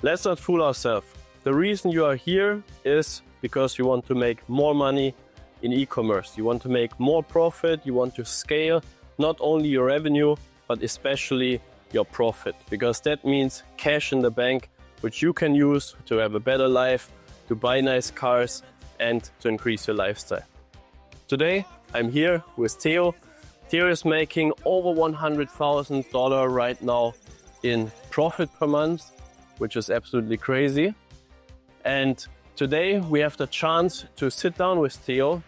let's not fool ourselves. The reason you are here is because you want to make more money in e-commerce. You want to make more profit. You want to scale not only your revenue, but especially your profit, because that means cash in the bank, which you can use to have a better life, to buy nice cars, and to increase your lifestyle. Today, I'm here with Theo. Theo is making over $100,000 right now in profit per month, which is absolutely crazy. And today we have the chance to sit down with Theo,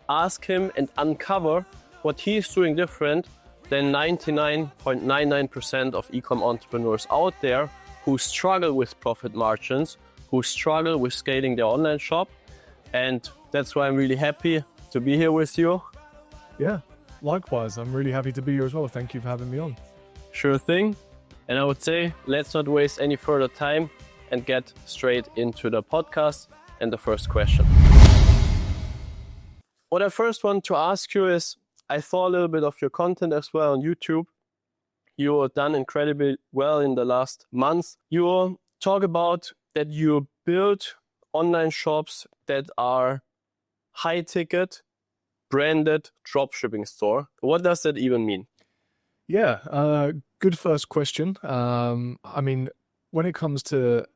ask him and uncover what he's doing different than 99.99% of ecom entrepreneurs out there who struggle with profit margins, who struggle with scaling their online shop. And that's why I'm really happy to be here with you. Yeah, likewise. I'm really happy to be here as well. Thank you for having me on. Sure thing. And I would say, let's not waste any further time and get straight into the podcast and the first question. What I first want to ask you is, I saw a little bit of your content as well on YouTube. You have done incredibly well in the last month. You talk about that you build online shops that are high ticket, branded dropshipping store. What does that even mean? Yeah, good first question. I mean, when it comes to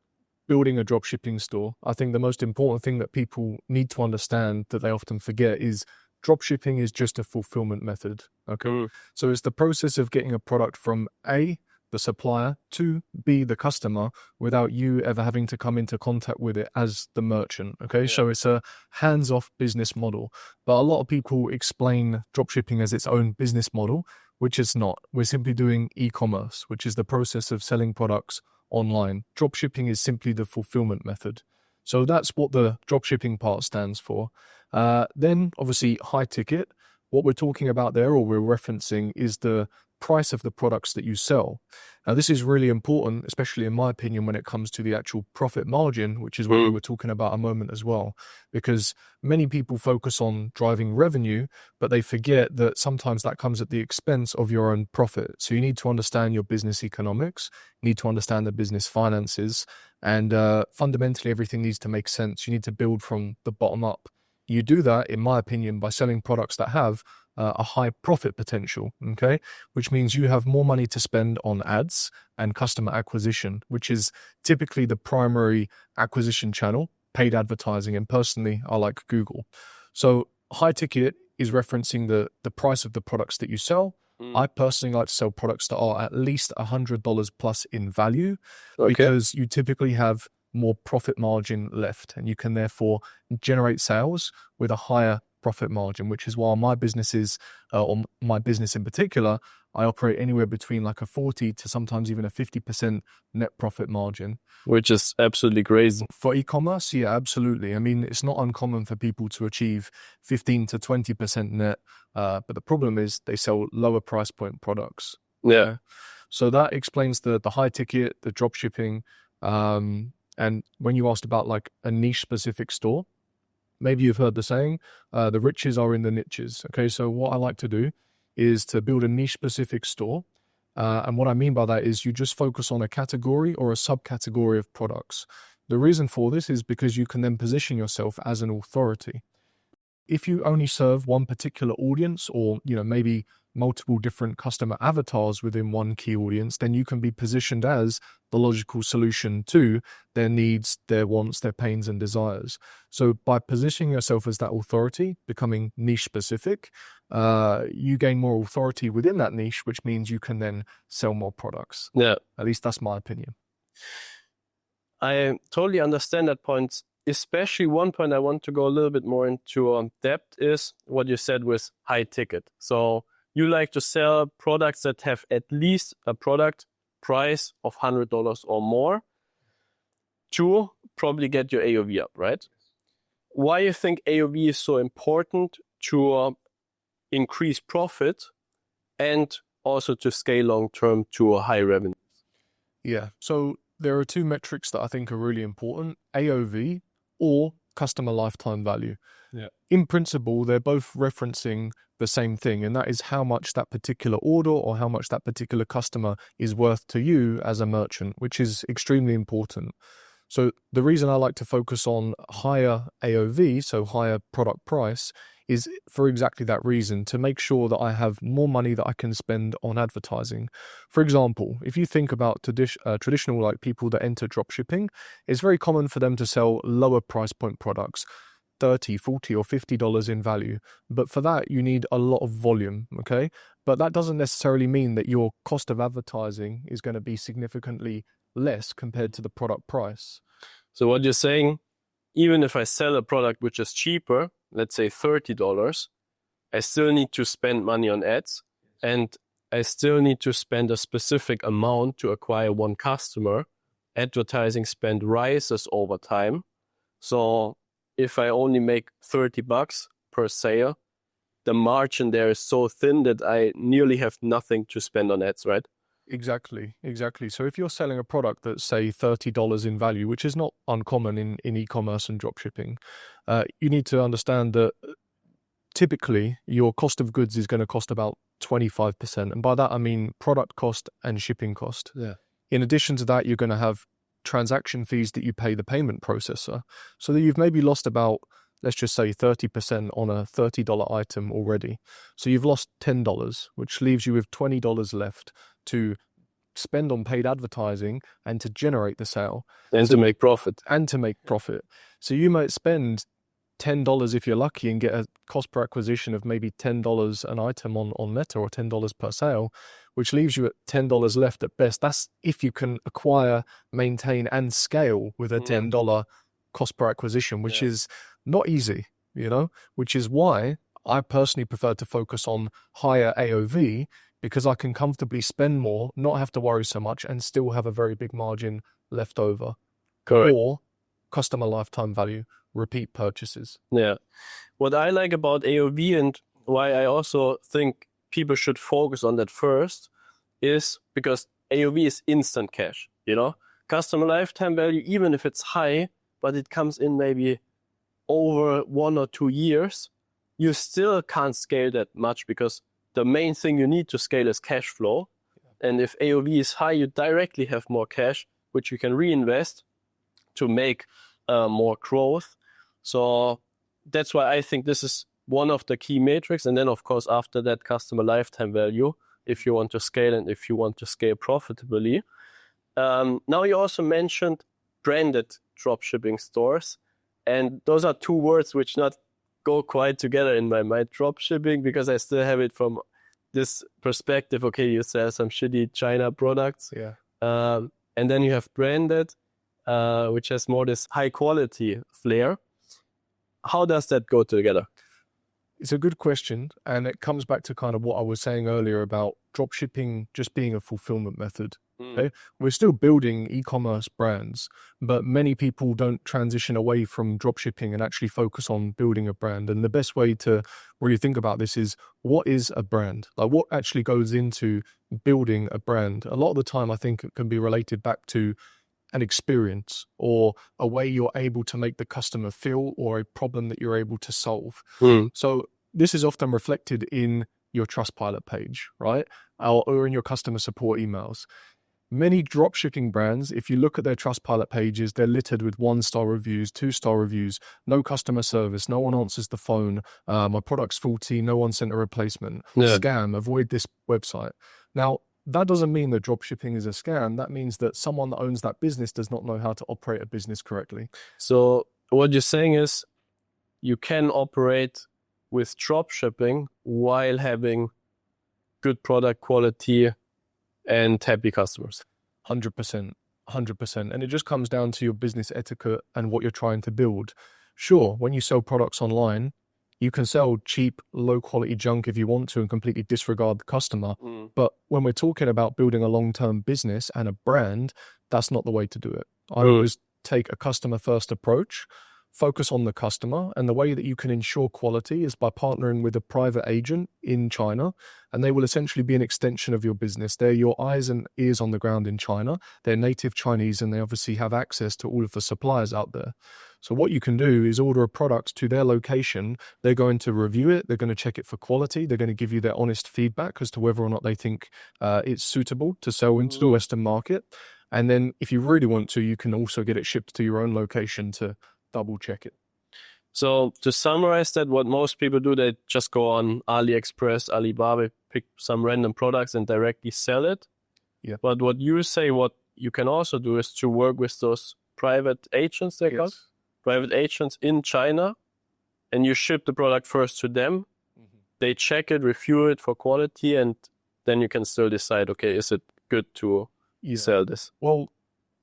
building a dropshipping store, I think the most important thing that people need to understand that they often forget is dropshipping is just a fulfillment method. Okay. So it's the process of getting a product from A, the supplier, to B, the customer, without you ever having to come into contact with it as the merchant. Okay. So it's a hands-off business model. But a lot of people explain dropshipping as its own business model, which it's not. We're simply doing e-commerce, which is the process of selling products online. Dropshipping is simply the fulfillment method. So that's what the dropshipping part stands for. Then obviously high ticket, what we're talking about there, or we're referencing, is the price of the products that you sell. Now this is really important, especially in my opinion, when it comes to the actual profit margin, which is what we were talking about a moment as well, because many people focus on driving revenue, but they forget that sometimes that comes at the expense of your own profit. So you need to understand your business economics, you need to understand the business finances, and fundamentally everything needs to make sense. You need to build from the bottom up. You do that, in my opinion, by selling products that have a high profit potential, okay? Which means you have more money to spend on ads and customer acquisition, which is typically the primary acquisition channel, paid advertising, and personally, I like Google. So high ticket is referencing the price of the products that you sell. I personally like to sell products that are at least $100 plus in value, because you typically have more profit margin left, and you can therefore generate sales with a higher profit margin, which is why my businesses, or my business in particular, I operate anywhere between like a 40 to sometimes even a 50% net profit margin. Which is absolutely crazy. For e-commerce, yeah, absolutely. I mean, it's not uncommon for people to achieve 15 to 20% net, but the problem is they sell lower price point products. Yeah. So that explains the high ticket, the drop shipping, and when you asked about like a niche specific store, maybe you've heard the saying, the riches are in the niches. Okay, so what I like to do is to build a niche specific store. And what I mean by that is you just focus on a category or a subcategory of products. The reason for this is because you can then position yourself as an authority. If you only serve one particular audience, or maybe multiple different customer avatars within one key audience, then you can be positioned as the logical solution to their needs, their wants, their pains and desires. So by positioning yourself as that authority, becoming niche specific, you gain more authority within that niche, which means you can then sell more products. Yeah. At least that's my opinion. I totally understand that point. Especially one point I want to go a little bit more into depth is what you said with high ticket. So you like to sell products that have at least a product price of $100 or more to probably get your AOV up, right? Why you think AOV is so important to increase profit and also to scale long-term to a high revenue? Yeah, so there are two metrics that I think are really important, AOV or customer lifetime value. Yeah. In principle, they're both referencing the same thing, and that is how much that particular order or how much that particular customer is worth to you as a merchant, which is extremely important. So the reason I like to focus on higher AOV, so higher product price, is for exactly that reason, to make sure that I have more money that I can spend on advertising. For example, if you think about traditional like people that enter dropshipping, it's very common for them to sell lower price point products, $30, $40, or $50 in value. But for that, you need a lot of volume, okay? But that doesn't necessarily mean that your cost of advertising is going to be significantly less compared to the product price. So what you're saying, even if I sell a product which is cheaper, let's say $30, I still need to spend money on ads, and I still need to spend a specific amount to acquire one customer. Advertising spend rises over time. So if I only make $30 per sale, the margin there is so thin that I nearly have nothing to spend on ads, right? Exactly. So if you're selling a product that's, say, $30 in value, which is not uncommon in e-commerce and dropshipping, you need to understand that typically your cost of goods is going to cost about 25%. And by that, I mean product cost and shipping cost. Yeah. In addition to that, you're going to have transaction fees that you pay the payment processor. So that you've maybe lost about, let's just say 30% on a $30 item already. So you've lost $10, which leaves you with $20 left to spend on paid advertising and to generate the sale. And to make profit. So you might spend $10 if you're lucky and get a cost per acquisition of maybe $10 an item on Meta, or $10 per sale, which leaves you at $10 left at best. That's if you can acquire, maintain, and scale with a $10 cost per acquisition, which is not easy, which is why I personally prefer to focus on higher AOV, because I can comfortably spend more, not have to worry so much, and still have a very big margin left over. Correct. Or customer lifetime value, repeat purchases. Yeah. What I like about AOV, and why I also think people should focus on that first, is because AOV is instant cash, Customer lifetime value, even if it's high, but it comes in maybe over 1 or 2 years, you still can't scale that much, because the main thing you need to scale is cash flow. And if AOV is high, you directly have more cash, which you can reinvest to make more growth. So that's why I think this is one of the key metrics. And then, of course, after that, customer lifetime value, if you want to scale and if you want to scale profitably. Now, you also mentioned branded dropshipping stores. And those are two words which not go quite together in my mind. Dropshipping, because I still have it from this perspective. Okay, you sell some shitty China products. Yeah. And then you have branded, which has more this high quality flair. How does that go together? It's a good question. And it comes back to kind of what I was saying earlier about dropshipping just being a fulfillment method. Okay? We're still building e-commerce brands, but many people don't transition away from dropshipping and actually focus on building a brand. And the best way to really think about this is, what is a brand? Like, what actually goes into building a brand? A lot of the time, I think it can be related back to an experience or a way you're able to make the customer feel, or a problem that you're able to solve. So this is often reflected in your Trustpilot page, right? Or in your customer support emails. Many dropshipping brands, if you look at their Trustpilot pages, they're littered with 1-star reviews, 2-star reviews, no customer service, no one answers the phone, my product's faulty, no one sent a replacement, scam, avoid this website. Now, that doesn't mean that dropshipping is a scam. That means that someone that owns that business does not know how to operate a business correctly. So what you're saying is, you can operate with dropshipping while having good product quality and happy customers. 100%. And it just comes down to your business etiquette and what you're trying to build. Sure, when you sell products online, you can sell cheap, low quality junk if you want to and completely disregard the customer. But when we're talking about building a long-term business and a brand, that's not the way to do it. I always take a customer first approach. focus on the customer. And the way that you can ensure quality is by partnering with a private agent in China, and they will essentially be an extension of your business. They're your eyes and ears on the ground in China. They're native Chinese, and they obviously have access to all of the suppliers out there. So what you can do is order a product to their location. They're going to review it. They're going to check it for quality. They're going to give you their honest feedback as to whether or not they think it's suitable to sell into the Western market. And then if you really want to, you can also get it shipped to your own location to double check it. So to summarize that, what most people do, they just go on AliExpress, Alibaba, pick some random products and directly sell it. Yeah. But what you say, what you can also do is to work with those private agents, they call private agents in China, and you ship the product first to them. They check it, review it for quality, and then you can still decide, okay, is it good to sell this? Well,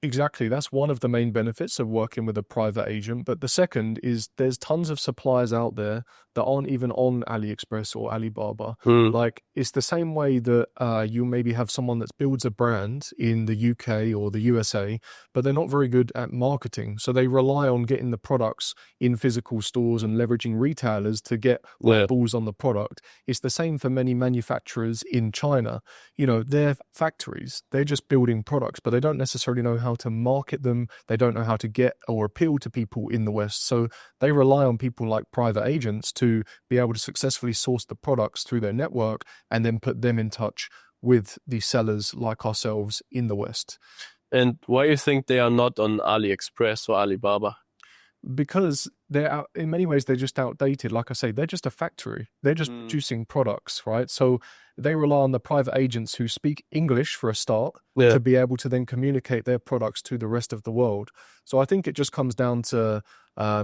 exactly. That's one of the main benefits of working with a private agent. But the second is there's tons of suppliers out there that aren't even on AliExpress or Alibaba. Like, it's the same way that you maybe have someone that builds a brand in the UK or the USA, but they're not very good at marketing. So they rely on getting the products in physical stores and leveraging retailers to get balls on the product. It's the same for many manufacturers in China. You know, they're factories. They're just building products, but they don't necessarily know how to market them. They don't know how to get or appeal to people in the West. So they rely on people like private agents to be able to successfully source the products through their network and then put them in touch with the sellers like ourselves in the West. And why do you think they are not on AliExpress or Alibaba? Because in many ways, they're just outdated. Like I say, they're just a factory. They're just producing products, right? So they rely on the private agents who speak English for a start to be able to then communicate their products to the rest of the world. So I think it just comes down to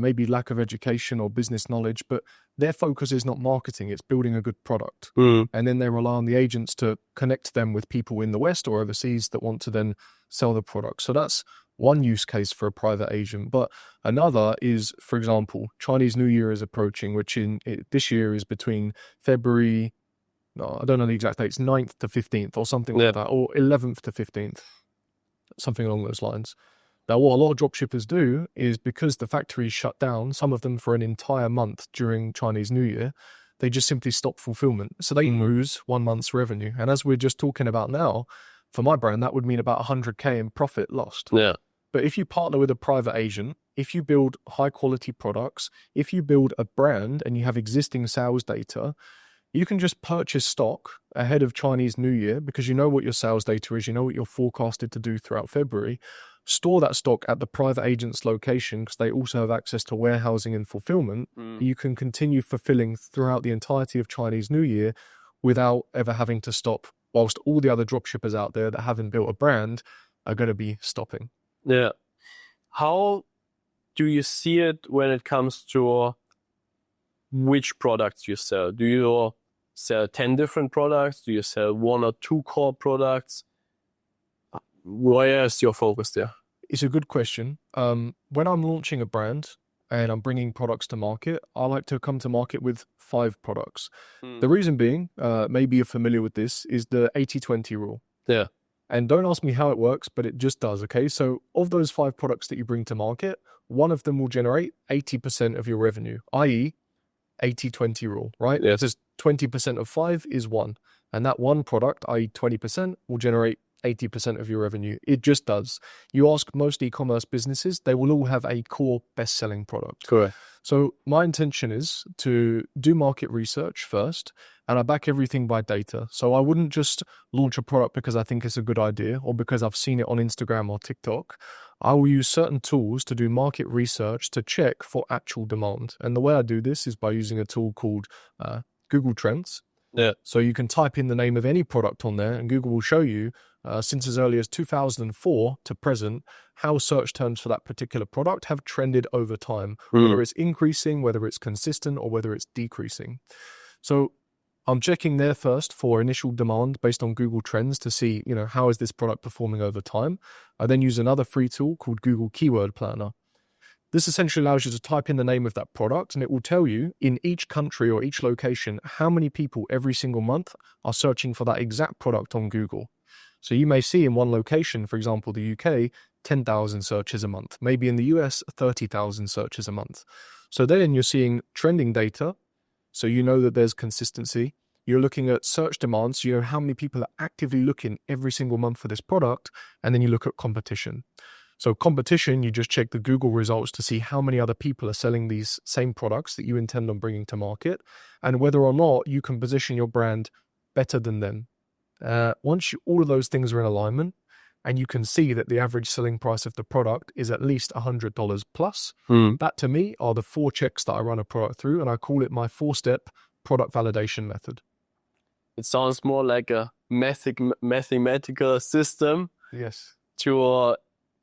maybe lack of education or business knowledge, but their focus is not marketing, it's building a good product. And then they rely on the agents to connect them with people in the West or overseas that want to then sell the product. So that's one use case for a private agent. But another is, for example, Chinese New Year is approaching, which this year is between February, no, I don't know the exact dates, 9th to 15th or something like that, or 11th to 15th, something along those lines. Now, what a lot of dropshippers do is, because the factories shut down, some of them for an entire month during Chinese New Year, they just simply stop fulfillment. So they lose 1 month's revenue. And as we're just talking about now, for my brand, that would mean about 100K in profit lost. Yeah. But if you partner with a private agent, if you build high quality products, if you build a brand and you have existing sales data, you can just purchase stock ahead of Chinese New Year because you know what your sales data is, you know what you're forecasted to do throughout February. Store that stock at the private agent's location because they also have access to warehousing and fulfillment. You can continue fulfilling throughout the entirety of Chinese New Year without ever having to stop, whilst all the other dropshippers out there that haven't built a brand are going to be stopping. Yeah. How do you see it when it comes to which products you sell? Do you sell 10 different products? Do you sell 1 or 2 core products? Where is your focus there? It's a good question. When I'm launching a brand and I'm bringing products to market, I like to come to market with 5 products. The reason being, maybe you're familiar with this, is the 80-20 rule. Yeah. And don't ask me how it works, but it just does, okay? So of those 5 products that you bring to market, one of them will generate 80% of your revenue, i.e. 80-20 rule, right? Yes. Just 20% of 5 is 1. And that one product, i.e. 20%, will generate 80% of your revenue. It just does. You ask most e-commerce businesses, they will all have a core best-selling product. Correct. So my intention is to do market research first, and I back everything by data. So I wouldn't just launch a product because I think it's a good idea or because I've seen it on Instagram or TikTok. I will use certain tools to do market research to check for actual demand. And the way I do this is by using a tool called Google Trends. Yeah. So you can type in the name of any product on there and Google will show you since as early as 2004 to present, how search terms for that particular product have trended over time, whether it's increasing, whether it's consistent, or whether it's decreasing. So I'm checking there first for initial demand based on Google Trends to see, how is this product performing over time. I then use another free tool called Google Keyword Planner. This essentially allows you to type in the name of that product and it will tell you in each country or each location how many people every single month are searching for that exact product on Google. So you may see in one location, for example, the UK, 10,000 searches a month. Maybe in the US, 30,000 searches a month. So then you're seeing trending data. So you know that there's consistency. You're looking at search demands. You know how many people are actively looking every single month for this product. And then you look at competition. So competition, you just check the Google results to see how many other people are selling these same products that you intend on bringing to market, and whether or not you can position your brand better than them. Once all of those things are in alignment, and you can see that the average selling price of the product is at least $100 plus, that to me are the 4 checks that I run a product through, and I call it my 4-step product validation method. It sounds more like a mathematical system. Yes. To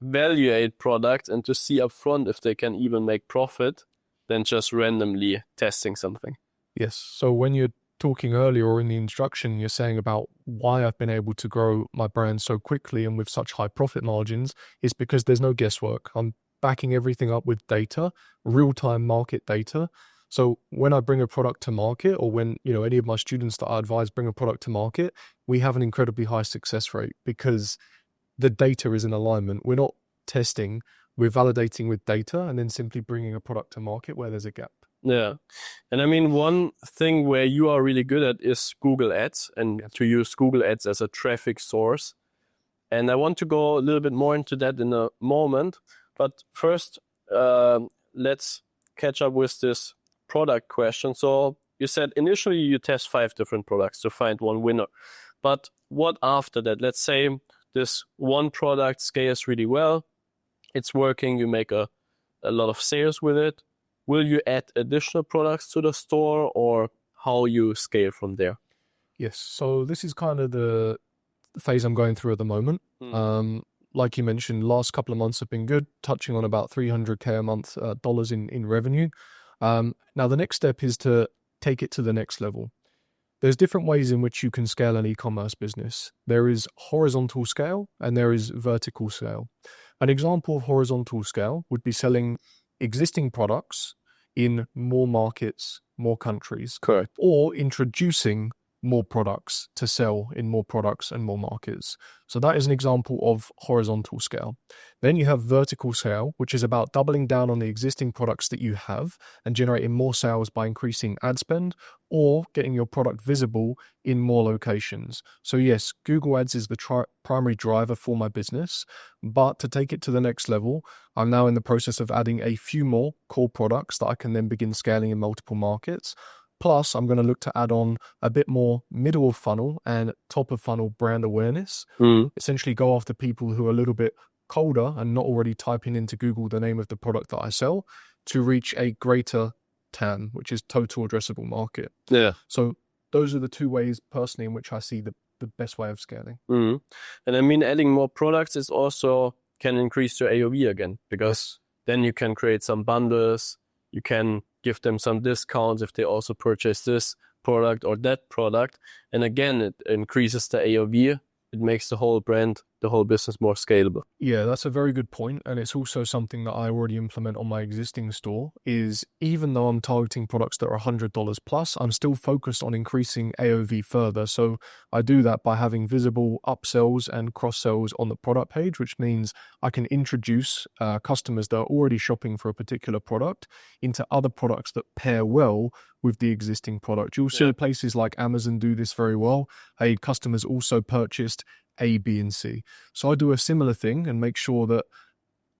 evaluate products and to see upfront if they can even make profit than just randomly testing something. Yes. So when you're talking earlier or in the introduction, you're saying about why I've been able to grow my brand so quickly and with such high profit margins is because there's no guesswork. I'm backing everything up with data, real-time market data. So when I bring a product to market, or when, any of my students that I advise bring a product to market, we have an incredibly high success rate because the data is in alignment. We're not testing, we're validating with data and then simply bringing a product to market where there's a gap. Yeah. And I mean, one thing where you are really good at is Google Ads, and to use Google Ads as a traffic source. And I want to go a little bit more into that in a moment. But first, let's catch up with this product question. So you said initially you test 5 different products to find one winner. But what after that? Let's say this one product scales really well. It's working. You make a lot of sales with it. Will you add additional products to the store, or how you scale from there? Yes. So this is kind of the phase I'm going through at the moment. Like you mentioned, last couple of months have been good, touching on about $300K a month dollars in revenue. Now the next step is to take it to the next level. There's different ways in which you can scale an e-commerce business. There is horizontal scale and there is vertical scale. An example of horizontal scale would be selling existing products in more markets, more countries. Correct. Or introducing more products to sell in more products and more markets. So that is an example of horizontal scale. Then you have vertical scale, which is about doubling down on the existing products that you have and generating more sales by increasing ad spend or getting your product visible in more locations. So yes, Google Ads is the primary driver for my business, but to take it to the next level, I'm now in the process of adding a few more core products that I can then begin scaling in multiple markets. Plus, I'm going to look to add on a bit more middle of funnel and top of funnel brand awareness. Essentially go after people who are a little bit colder and not already typing into Google the name of the product that I sell to reach a greater TAM, which is total addressable market. Yeah. So those are the 2 ways personally in which I see the best way of scaling. And I mean, adding more products is also can increase your AOV again, because then you can create some bundles. You can give them some discounts if they also purchase this product or that product. And again, it increases the AOV. It makes the whole brand, the whole business more scalable. Yeah, that's a very good point. And it's also something that I already implement on my existing store is even though I'm targeting products that are $100 plus, I'm still focused on increasing AOV further. So I do that by having visible upsells and cross sells on the product page, which means I can introduce customers that are already shopping for a particular product into other products that pair well with the existing product. You'll see places like Amazon do this very well. Hey, customers also purchased A, B, and C. So I do a similar thing and make sure that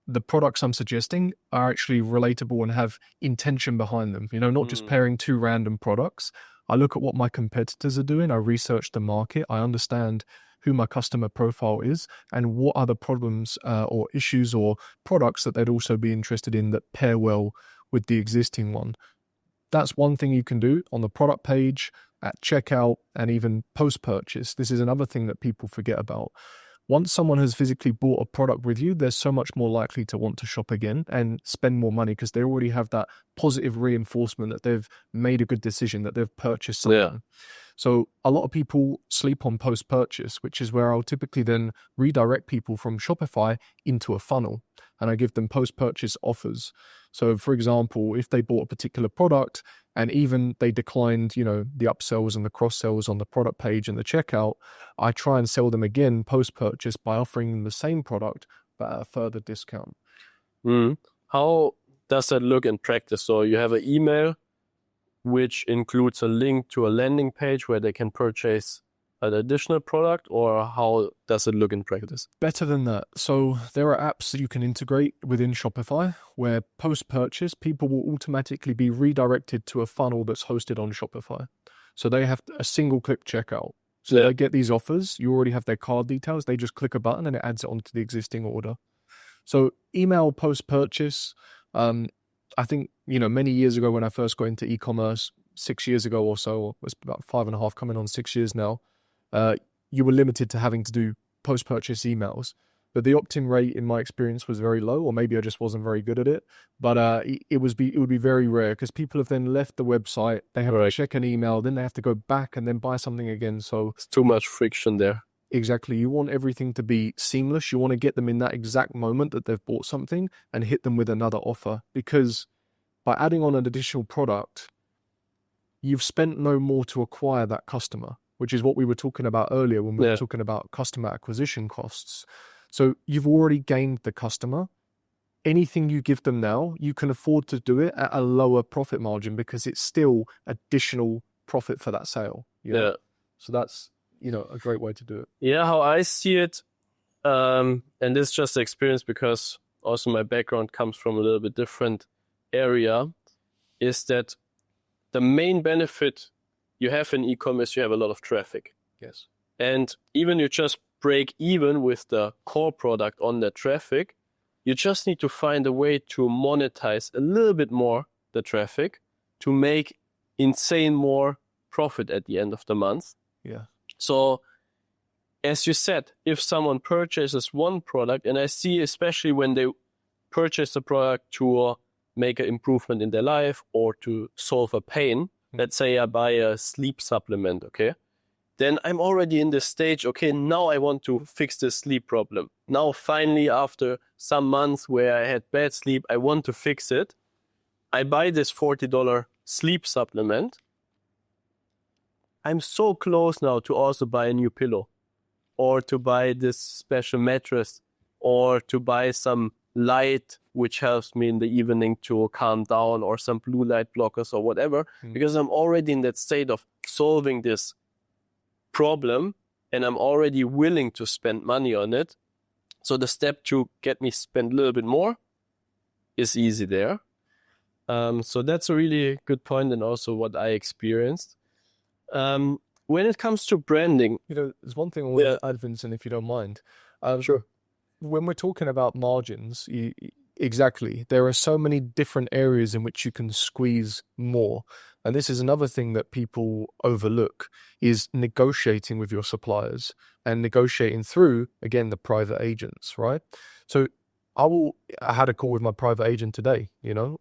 the products I'm suggesting are actually relatable and have intention behind them. Not just pairing 2 random products. I look at what my competitors are doing. I research the market. I understand who my customer profile is and what other problems or issues or products that they'd also be interested in that pair well with the existing one. That's one thing you can do on the product page, at checkout, and even post-purchase. This is another thing that people forget about. Once someone has physically bought a product with you, they're so much more likely to want to shop again and spend more money because they already have that positive reinforcement that they've made a good decision, that they've purchased something. Yeah. So a lot of people sleep on post-purchase, which is where I'll typically then redirect people from Shopify into a funnel, and I give them post-purchase offers. So for example, if they bought a particular product and even they declined, the upsells and the cross-sells on the product page and the checkout, I try and sell them again post-purchase by offering them the same product a further discount. How does that look in practice? So you have an email which includes a link to a landing page where they can purchase an additional product, or how does it look in practice? Better than that. So there are apps that you can integrate within Shopify where post-purchase, people will automatically be redirected to a funnel that's hosted on Shopify. So they have a single-click checkout. So they get these offers. You already have their card details. They just click a button and it adds it onto the existing order. So email post-purchase, I think, many years ago when I first got into e-commerce, 6 years ago or so, it was about 5.5 coming on 6 years now, you were limited to having to do post-purchase emails. But the opt-in rate, in my experience, was very low, or maybe I just wasn't very good at it. But it would be very rare because people have then left the website, they have to check an email, then they have to go back and then buy something again. So it's too much friction there. Exactly. You want everything to be seamless. You want to get them in that exact moment that they've bought something and hit them with another offer. Because by adding on an additional product, you've spent no more to acquire that customer, which is what we were talking about earlier when we were talking about customer acquisition costs. So you've already gained the customer. Anything you give them now, you can afford to do it at a lower profit margin because it's still additional profit for that sale. So that's, a great way to do it. Yeah, how I see it, and this is just the experience because also my background comes from a little bit different area, is that the main benefit you have in e-commerce, you have a lot of traffic. Yes. And even you just break even with the core product on the traffic, you just need to find a way to monetize a little bit more the traffic to make insane more profit at the end of the month. Yeah. So as you said, if someone purchases one product, and I see especially when they purchase a product to make an improvement in their life or to solve a pain, let's say I buy a sleep supplement, okay? Then I'm already in the stage, okay, now I want to fix this sleep problem. Now finally, after some months where I had bad sleep, I want to fix it. I buy this $40 sleep supplement. I'm so close now to also buy a new pillow or to buy this special mattress or to buy some light which helps me in the evening to calm down, or some blue light blockers or whatever, because I'm already in that state of solving this problem and I'm already willing to spend money on it. So the step to get me spend a little bit more is easy there. So that's a really good point, and also what I experienced. When it comes to branding, there's one thing I want to add, Vincent, if you don't mind. Sure. When we're talking about margins, exactly, there are so many different areas in which you can squeeze more. And this is another thing that people overlook, is negotiating with your suppliers and negotiating through, again, the private agents, right? So I had a call with my private agent today,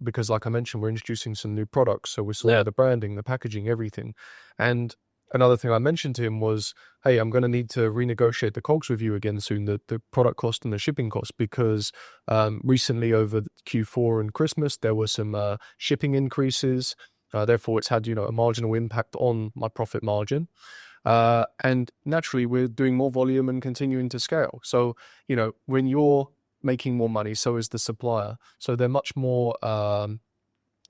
because like I mentioned, we're introducing some new products. So we're sorting the branding, the packaging, everything. And another thing I mentioned to him was, hey, I'm going to need to renegotiate the COGS with you again soon, the product cost and the shipping cost, because recently over Q4 and Christmas, there were some shipping increases. Therefore, it's had, a marginal impact on my profit margin. And naturally, we're doing more volume and continuing to scale. So, when you're making more money, so is the supplier. So they're much more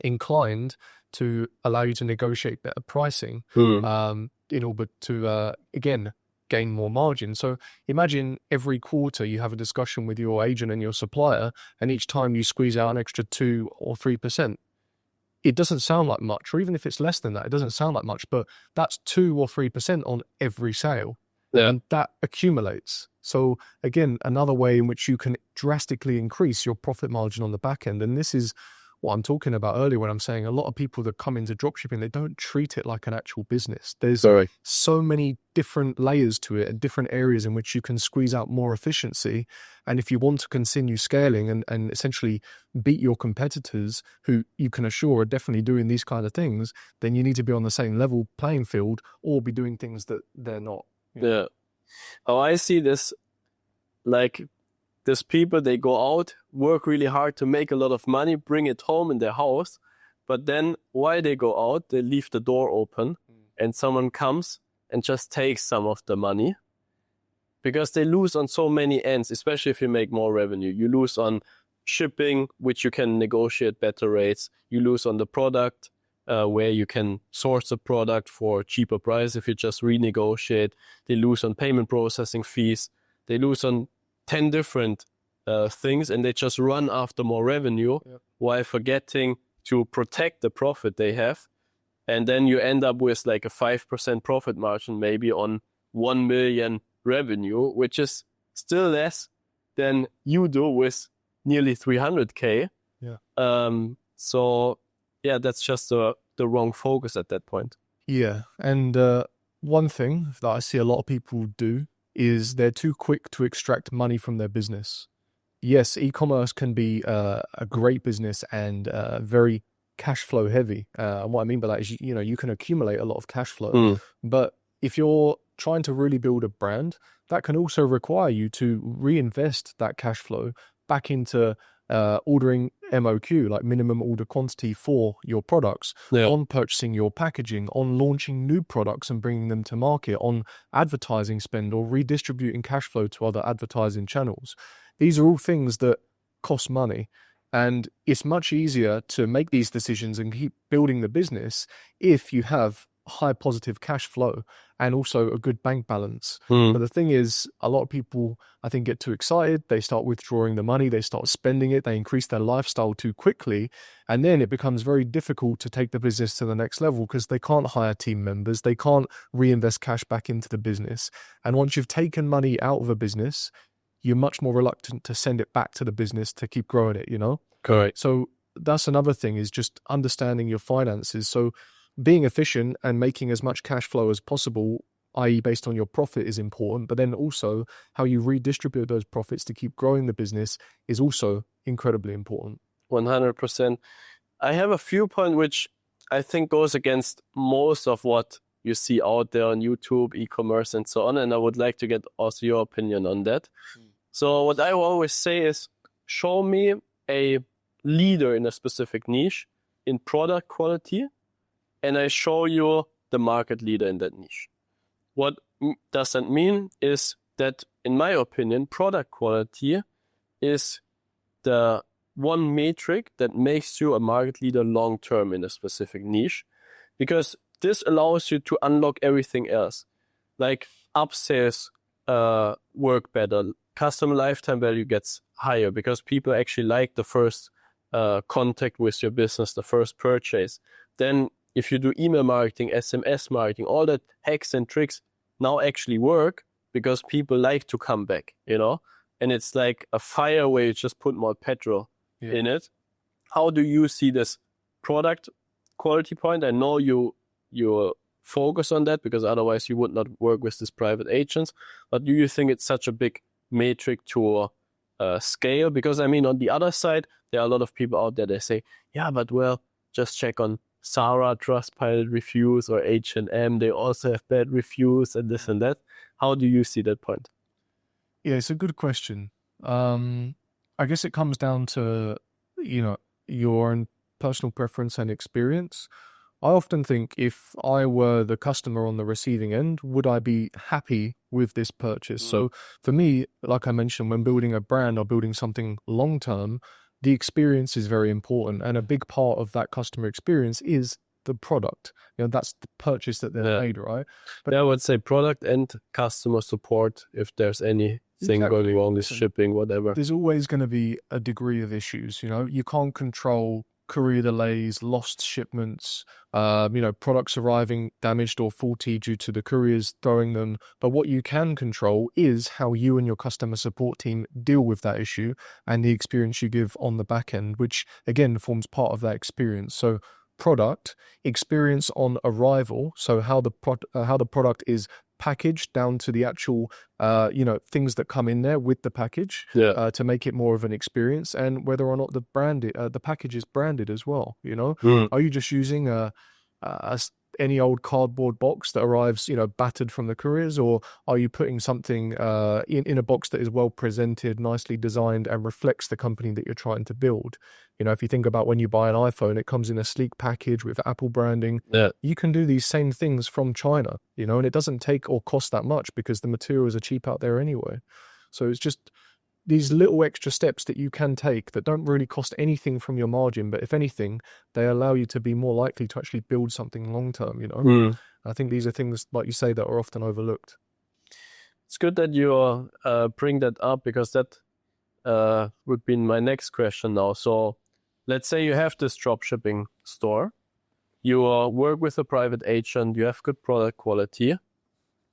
inclined to allow you to negotiate better pricing in order to, again, gain more margin. So imagine every quarter you have a discussion with your agent and your supplier, and each time you squeeze out an extra 2 or 3%. It doesn't sound like much, or even if it's less than that, it doesn't sound like much, but that's 2 or 3% on every sale. Yeah. And that accumulates. So again, another way in which you can drastically increase your profit margin on the back end. And this is what I'm talking about earlier when I'm saying a lot of people that come into dropshipping, they don't treat it like an actual business. There's so many different layers to it and different areas in which you can squeeze out more efficiency. And if you want to continue scaling and essentially beat your competitors, who you can assure are definitely doing these kind of things, then you need to be on the same level playing field or be doing things that they're not. Yeah. How I see this, like, there's people, they go out, work really hard to make a lot of money, bring it home in their house. But then while they go out, they leave the door open and someone comes and just takes some of the money. because they lose on so many ends, especially if you make more revenue. You lose on shipping, which you can negotiate better rates. You lose on the product, where you can source a product for a cheaper price if you just renegotiate. They lose on payment processing fees. They lose on 10 different things, and they just run after more revenue while forgetting to protect the profit they have. And then you end up with like a 5% profit margin, maybe on 1 million revenue, which is still less than you do with nearly 300K. So yeah, that's just the wrong focus at that point. Yeah. And one thing that I see a lot of people do is they're too quick to extract money from their business. Yes, e-commerce can be a great business and very cash flow heavy. And what I mean by that is, you can accumulate a lot of cash flow, but if you're trying to really build a brand, that can also require you to reinvest that cash flow back into ordering MOQ, like minimum order quantity, for your products, on purchasing your packaging, on launching new products and bringing them to market, on advertising spend, or redistributing cash flow to other advertising channels. These are all things that cost money. And it's much easier to make these decisions and keep building the business if you have high positive cash flow and also a good bank balance. But the thing is, a lot of people, I think, get too excited. They start withdrawing the money. They start spending it. They increase their lifestyle too quickly. And then it becomes very difficult to take the business to the next level because they can't hire team members. They can't reinvest cash back into the business. And once you've taken money out of a business, you're much more reluctant to send it back to the business to keep growing it, Correct. So that's another thing, is just understanding your finances. So being efficient and making as much cash flow as possible, i.e. based on your profit, is important. But then also how you redistribute those profits to keep growing the business is also incredibly important. 100%. I have a few points which I think goes against most of what you see out there on YouTube, e-commerce, and so on. And I would like to get also your opinion on that. So what I always say is, show me a leader in a specific niche in product quality, and I show you the market leader in that niche. What does that mean is that, in my opinion, product quality is the one metric that makes you a market leader long-term in a specific niche, because this allows you to unlock everything else. Like upsales work better. Customer lifetime value gets higher because people actually like the first contact with your business, the first purchase. Then if you do email marketing, SMS marketing, all that hacks and tricks now actually work because people like to come back, And it's like a fire where you just put more petrol in it. How do you see this product quality point? I know you focus on that because otherwise you would not work with these private agents. But do you think it's such a big metric to scale? Because on the other side, there are a lot of people out there that say, yeah, but just check on Zara Trustpilot reviews or H&M. They also have bad reviews and this and that. How do you see that point? Yeah, it's a good question. I guess it comes down to, your own personal preference and experience. I often think, if I were the customer on the receiving end, would I be happy with this purchase? So for me, like I mentioned, when building a brand or building something long-term, the experience is very important. And a big part of that customer experience is the product. That's the purchase that they've made, right? But I would say product and customer support, if there's anything going wrong with shipping, whatever. There's always going to be a degree of issues, You can't control courier delays, lost shipments, products arriving damaged or faulty due to the couriers throwing them. But what you can control is how you and your customer support team deal with that issue and the experience you give on the back end, which again forms part of that experience. So product experience on arrival, so how the product is packaged down to the actual things that come in there with the package to make it more of an experience, and whether or not the package is branded as well. Are you just using a any old cardboard box that arrives, battered from the couriers, or are you putting something in a box that is well presented, nicely designed, and reflects the company that you're trying to build? If you think about when you buy an iPhone, it comes in a sleek package with Apple branding. Yeah. You can do these same things from China, and it doesn't take or cost that much because the materials are cheap out there anyway. So it's just these little extra steps that you can take that don't really cost anything from your margin, but if anything, they allow you to be more likely to actually build something long-term, I think these are things, like you say, that are often overlooked. It's good that you bring that up, because that would be my next question now. So let's say you have this dropshipping store, you work with a private agent, you have good product quality.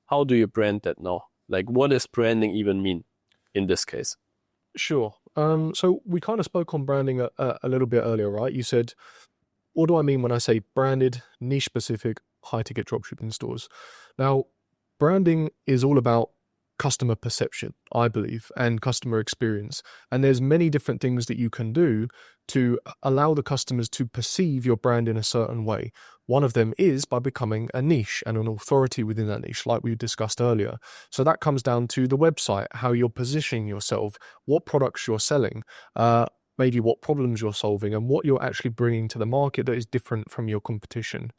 How do you brand that now? Like, what does branding even mean in this case? Sure. So we kind of spoke on branding a little bit earlier, right? You said, what do I mean when I say branded, niche-specific, high-ticket dropshipping stores? Now, branding is all about customer perception, I believe, and customer experience. And there's many different things that you can do to allow the customers to perceive your brand in a certain way. One of them is by becoming a niche and an authority within that niche, like we discussed earlier. So that comes down to the website, how you're positioning yourself, what products you're selling, maybe what problems you're solving, and what you're actually bringing to the market that is different from your competition.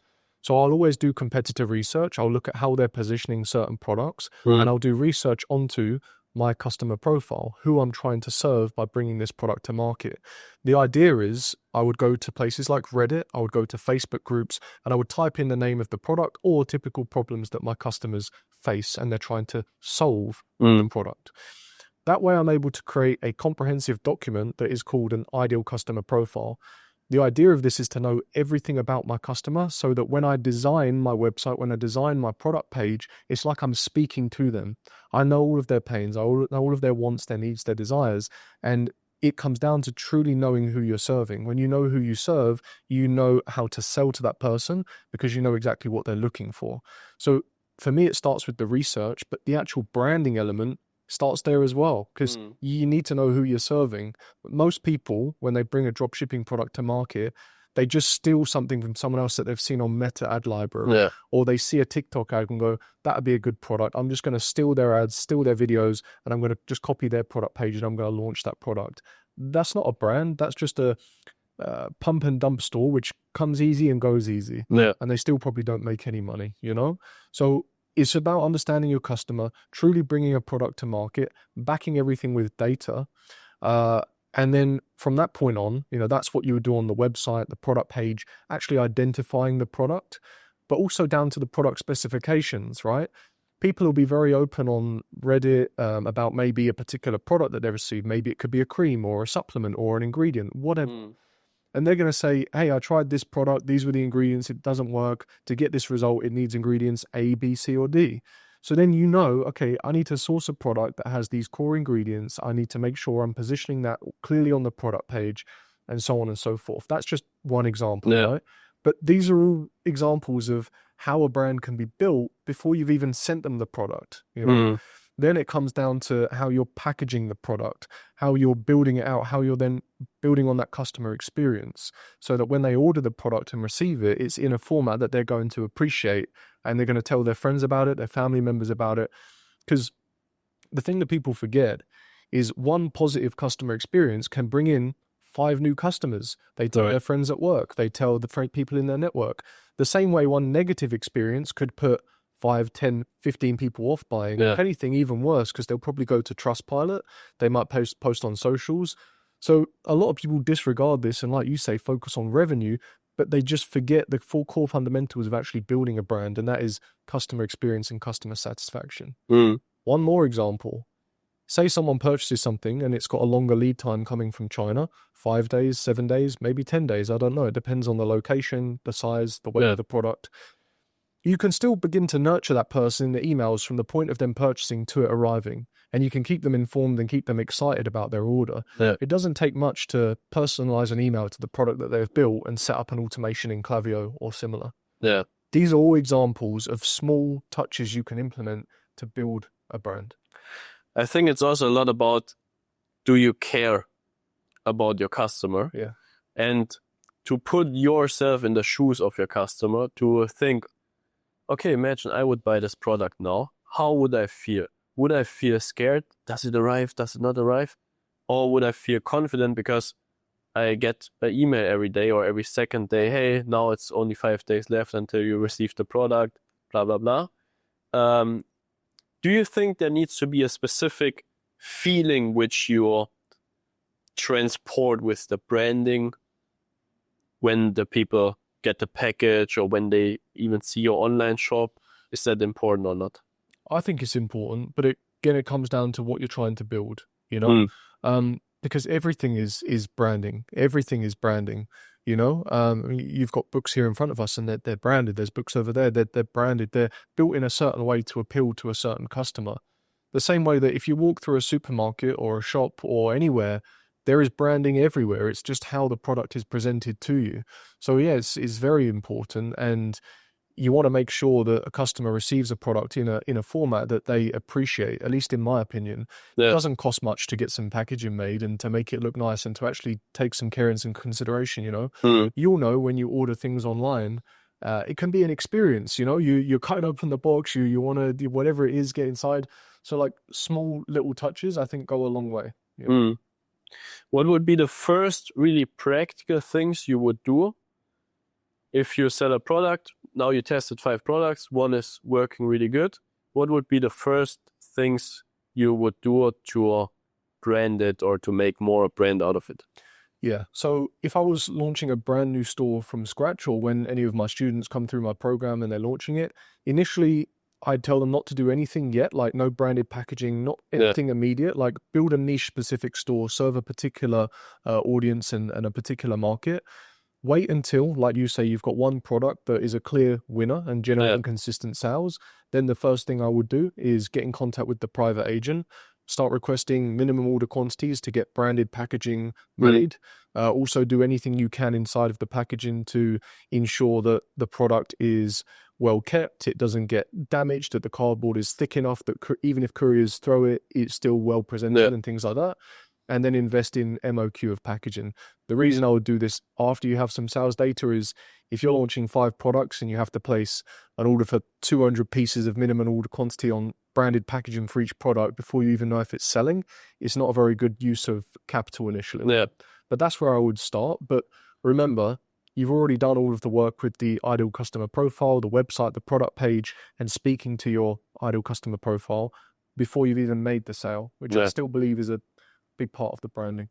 So I'll always do competitor research. I'll look at how they're positioning certain products, and I'll do research onto my customer profile, who I'm trying to serve by bringing this product to market. The idea is I would go to places like Reddit, I would go to Facebook groups, and I would type in the name of the product or typical problems that my customers face and they're trying to solve with the product. That way I'm able to create a comprehensive document that is called an ideal customer profile. The idea of this is to know everything about my customer so that when I design my website, when I design my product page, it's like I'm speaking to them. I know all of their pains, I know all of their wants, their needs, their desires, and it comes down to truly knowing who you're serving. When you know who you serve, you know how to sell to that person because you know exactly what they're looking for. So for me, it starts with the research, but the actual branding element starts there as well, because you need to know who you're serving. Most people, when they bring a dropshipping product to market, they just steal something from someone else that they've seen on Meta ad library, or they see a TikTok ad and go, that'd be a good product. I'm just going to steal their ads, steal their videos, and I'm going to just copy their product page and I'm going to launch that product. That's not a brand. That's just a pump and dump store, which comes easy and goes easy. And they still probably don't make any money, So it's about understanding your customer, truly bringing a product to market, backing everything with data. And then from that point on, that's what you would do on the website, the product page, actually identifying the product, but also down to the product specifications, right? People will be very open on Reddit about maybe a particular product that they receive. Maybe it could be a cream or a supplement or an ingredient, whatever. And they're going to say, hey, I tried this product. These were the ingredients. It doesn't work. To get this result, it needs ingredients A, B, C, or D. So then okay, I need to source a product that has these core ingredients. I need to make sure I'm positioning that clearly on the product page and so on and so forth. That's just one example, right? But these are all examples of how a brand can be built before you've even sent them the product. Then it comes down to how you're packaging the product, how you're building it out, how you're then building on that customer experience so that when they order the product and receive it, it's in a format that they're going to appreciate and they're going to tell their friends about it, their family members about it. Because the thing that people forget is one positive customer experience can bring in 5 new customers. They tell their friends at work. They tell the people in their network. The same way one negative experience could put 5, 10, 15 people off buying. If anything, even worse, because they'll probably go to Trustpilot. They might post on socials. So a lot of people disregard this and, like you say, focus on revenue, but they just forget the full core fundamentals of actually building a brand, and that is customer experience and customer satisfaction. One more example. Say someone purchases something and it's got a longer lead time coming from China, 5 days, 7 days, maybe 10 days. I don't know. It depends on the location, the size, the weight of the product. You can still begin to nurture that person in the emails from the point of them purchasing to it arriving, and you can keep them informed and keep them excited about their order. It doesn't take much to personalize an email to the product that they've built and set up an automation in Klaviyo or similar. These are all examples of small touches you can implement to build a brand. I think it's also a lot about, do you care about your customer? And to put yourself in the shoes of your customer, to think, okay, imagine I would buy this product now. How would I feel? Would I feel scared? Does it arrive? Does it not arrive? Or would I feel confident because I get an email every day or every second day, hey, now it's only 5 days left until you receive the product, blah, blah, blah. Do you think there needs to be a specific feeling which you transport with the branding when the people get the package or when they even see your online shop? Is that important or not? I think it's important, but again, it comes down to what you're trying to build, you know? Because everything is branding. Everything is branding, you know? You've got books here in front of us and they're branded. There's books over there, they're branded. They're built in a certain way to appeal to a certain customer. The same way that if you walk through a supermarket or a shop or anywhere, there is branding everywhere. It's just how the product is presented to you. So yes, it's very important, and you want to make sure that a customer receives a product in a format that they appreciate, at least in my opinion. Yeah. It doesn't cost much to get some packaging made and to make it look nice and to actually take some care and some consideration, you know. You'll know when you order things online, it can be an experience, you know. You're cutting open the box, you want to do whatever it is, get inside. So like small little touches, I think, go a long way. Yeah. What would be the first really practical things you would do if you sell a product? Now you tested 5 products, one is working really good. What would be the first things you would do to brand it or to make more brand out of it? Yeah. So if I was launching a brand new store from scratch, or when any of my students come through my program and they're launching it, initially I'd tell them not to do anything yet, like no branded packaging, not anything immediate, like build a niche specific store, serve a particular audience and a particular market. Wait until, like you say, you've got one product that is a clear winner and generating consistent sales. Then the first thing I would do is get in contact with the private agent, start requesting minimum order quantities to get branded packaging made. Also do anything you can inside of the packaging to ensure that the product is well kept, it doesn't get damaged, that the cardboard is thick enough that even if couriers throw it, it's still well presented and things like that. And then invest in MOQ of packaging. The reason I would do this after you have some sales data is if you're launching 5 products and you have to place an order for 200 pieces of minimum order quantity on branded packaging for each product before you even know if it's selling, it's not a very good use of capital initially. But that's where I would start. But remember, you've already done all of the work with the ideal customer profile, the website, the product page, and speaking to your ideal customer profile before you've even made the sale, which I still believe is a big part of the branding.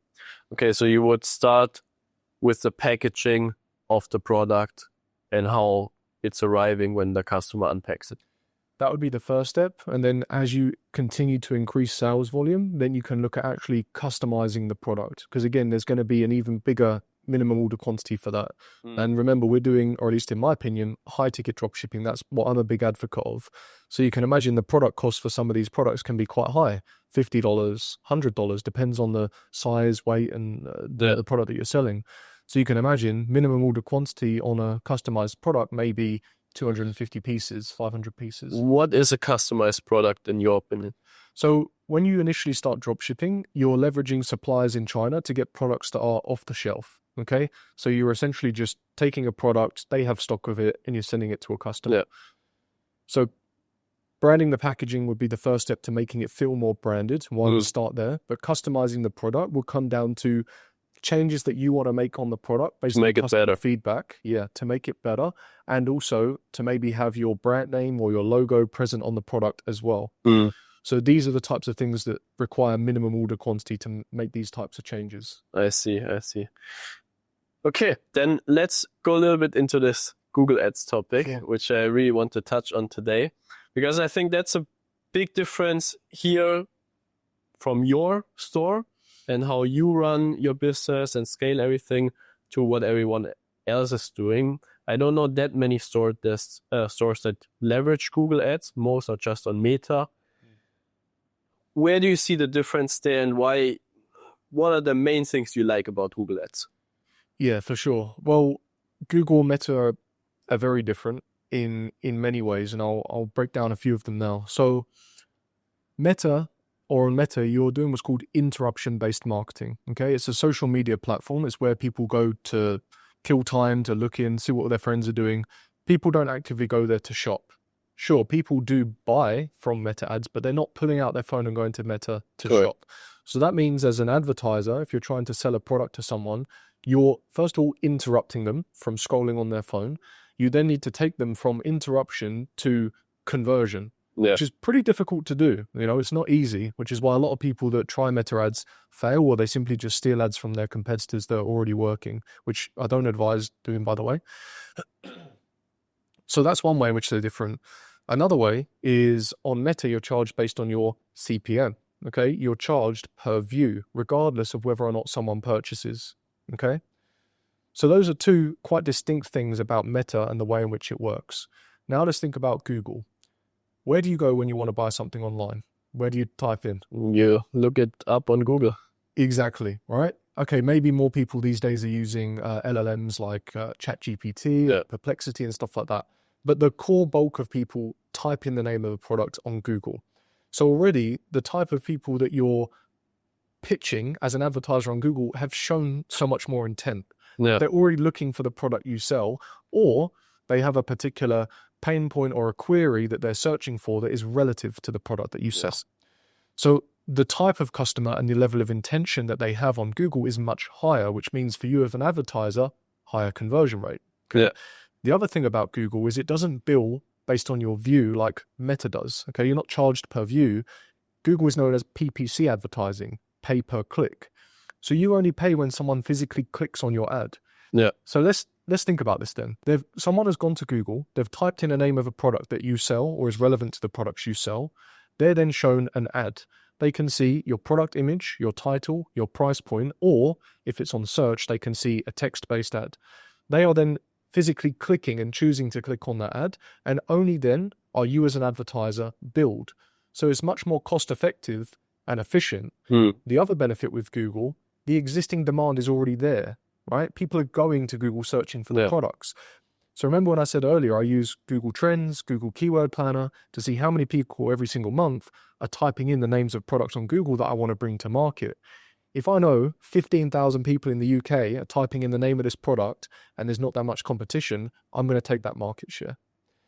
Okay, so you would start with the packaging of the product and how it's arriving when the customer unpacks it. That would be the first step. And then as you continue to increase sales volume, then you can look at actually customizing the product. Because again, there's going to be an even bigger minimum order quantity for that. And remember, we're doing, or at least in my opinion, high ticket drop shipping. That's what I'm a big advocate of. So you can imagine the product cost for some of these products can be quite high. $50, $100, depends on the size, weight, and the product that you're selling. So you can imagine minimum order quantity on a customized product may be 250 pieces, 500 pieces. What is a customized product in your opinion? So when you initially start drop shipping, you're leveraging suppliers in China to get products that are off the shelf. Okay, so you're essentially just taking a product, they have stock of it, and you're sending it to a customer. So branding the packaging would be the first step to making it feel more branded. Why would start there? But customizing the product will come down to changes that you want to make on the product based on customer feedback. Yeah, to make it better, and also to maybe have your brand name or your logo present on the product as well. So these are the types of things that require minimum order quantity to make these types of changes. I see. Okay, then let's go a little bit into this Google Ads topic, which I really want to touch on today, because I think that's a big difference here from your store and how you run your business and scale everything to what everyone else is doing. I don't know that many stores that leverage Google Ads. Most are just on Meta. Where do you see the difference there, and why? What are the main things you like about Google Ads? Yeah, for sure. Well, Google and Meta are very different in many ways, and I'll break down a few of them now. So Meta, or on Meta, you're doing what's called interruption-based marketing. Okay, it's a social media platform. It's where people go to kill time, to look in, see what their friends are doing. People don't actively go there to shop. sure, people do buy from Meta ads, but they're not pulling out their phone and going to Meta to Correct. shop. So that means as an advertiser, if you're trying to sell a product to someone, you're first of all interrupting them from scrolling on their phone. You then need to take them from interruption to conversion, which is pretty difficult to do. You know, it's not easy, which is why a lot of people that try Meta ads fail, or they simply just steal ads from their competitors that are already working, which I don't advise doing, by the way. So that's one way in which they're different. Another way is on Meta, you're charged based on your CPM. Okay, you're charged per view, regardless of whether or not someone purchases. Okay, so those are two quite distinct things about Meta and the way in which it works. Now let's think about Google. Where do you go when you want to buy something online? Where do you type in? You look it up on Google. Exactly, right? Okay, maybe more people these days are using LLMs like ChatGPT, Perplexity and stuff like that. But the core bulk of people type in the name of a product on Google. So already the type of people that you're pitching as an advertiser on Google have shown so much more intent. Yeah. They're already looking for the product you sell, or they have a particular pain point or a query that they're searching for that is relative to the product that you sell. Yes. So the type of customer and the level of intention that they have on Google is much higher, which means for you as an advertiser, higher conversion rate. Yeah. The other thing about Google is it doesn't bill based on your view like Meta does. Okay, you're not charged per view. Google is known as PPC advertising, pay per click. So you only pay when someone physically clicks on your ad. Yeah. So let's think about this then. Someone has gone to Google, they've typed in a name of a product that you sell or is relevant to the products you sell. They're then shown an ad. They can see your product image, your title, your price point, or if it's on search, they can see a text-based ad. They are then physically clicking and choosing to click on that ad, and only then are you as an advertiser billed. So it's much more cost-effective and efficient. The other benefit with Google, the existing demand is already there, right? People are going to Google searching for the products. So remember when I said earlier, I use Google Trends, Google Keyword Planner to see how many people every single month are typing in the names of products on Google that I want to bring to market. If I know 15,000 people in the UK are typing in the name of this product and there's not that much competition, I'm going to take that market share.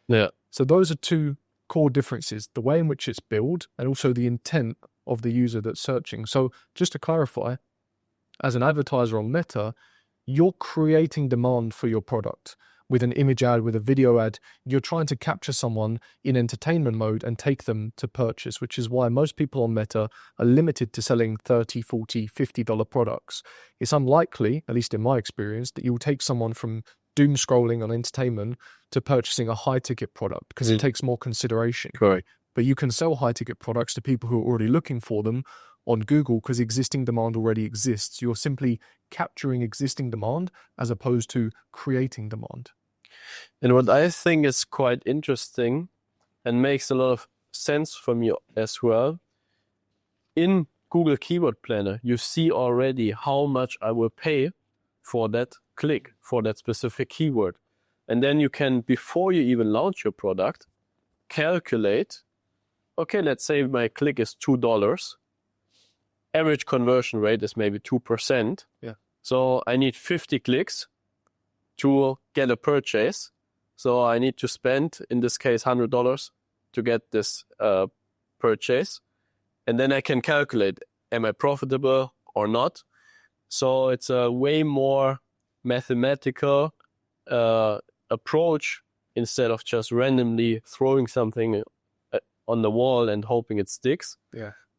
Yeah. So those are two core differences, the way in which it's billed and also the intent of the user that's searching. So just to clarify, as an advertiser on Meta, you're creating demand for your product. With an image ad, with a video ad, you're trying to capture someone in entertainment mode and take them to purchase, which is why most people on Meta are limited to selling $30, $40, $50 products. It's unlikely, at least in my experience, that you'll take someone from doom scrolling on entertainment to purchasing a high ticket product because it takes more consideration. Correct. But you can sell high ticket products to people who are already looking for them on Google because existing demand already exists. You're simply capturing existing demand as opposed to creating demand. And what I think is quite interesting and makes a lot of sense for me as well, in Google Keyword Planner, you see already how much I will pay for that click, for that specific keyword. And then you can, before you even launch your product, calculate, okay, let's say my click is $2. Average conversion rate is maybe 2%. Yeah. So I need 50 clicks to get a purchase. So I need to spend, in this case, $100 to get this purchase. And then I can calculate, am I profitable or not? So it's a way more mathematical approach instead of just randomly throwing something on the wall and hoping it sticks,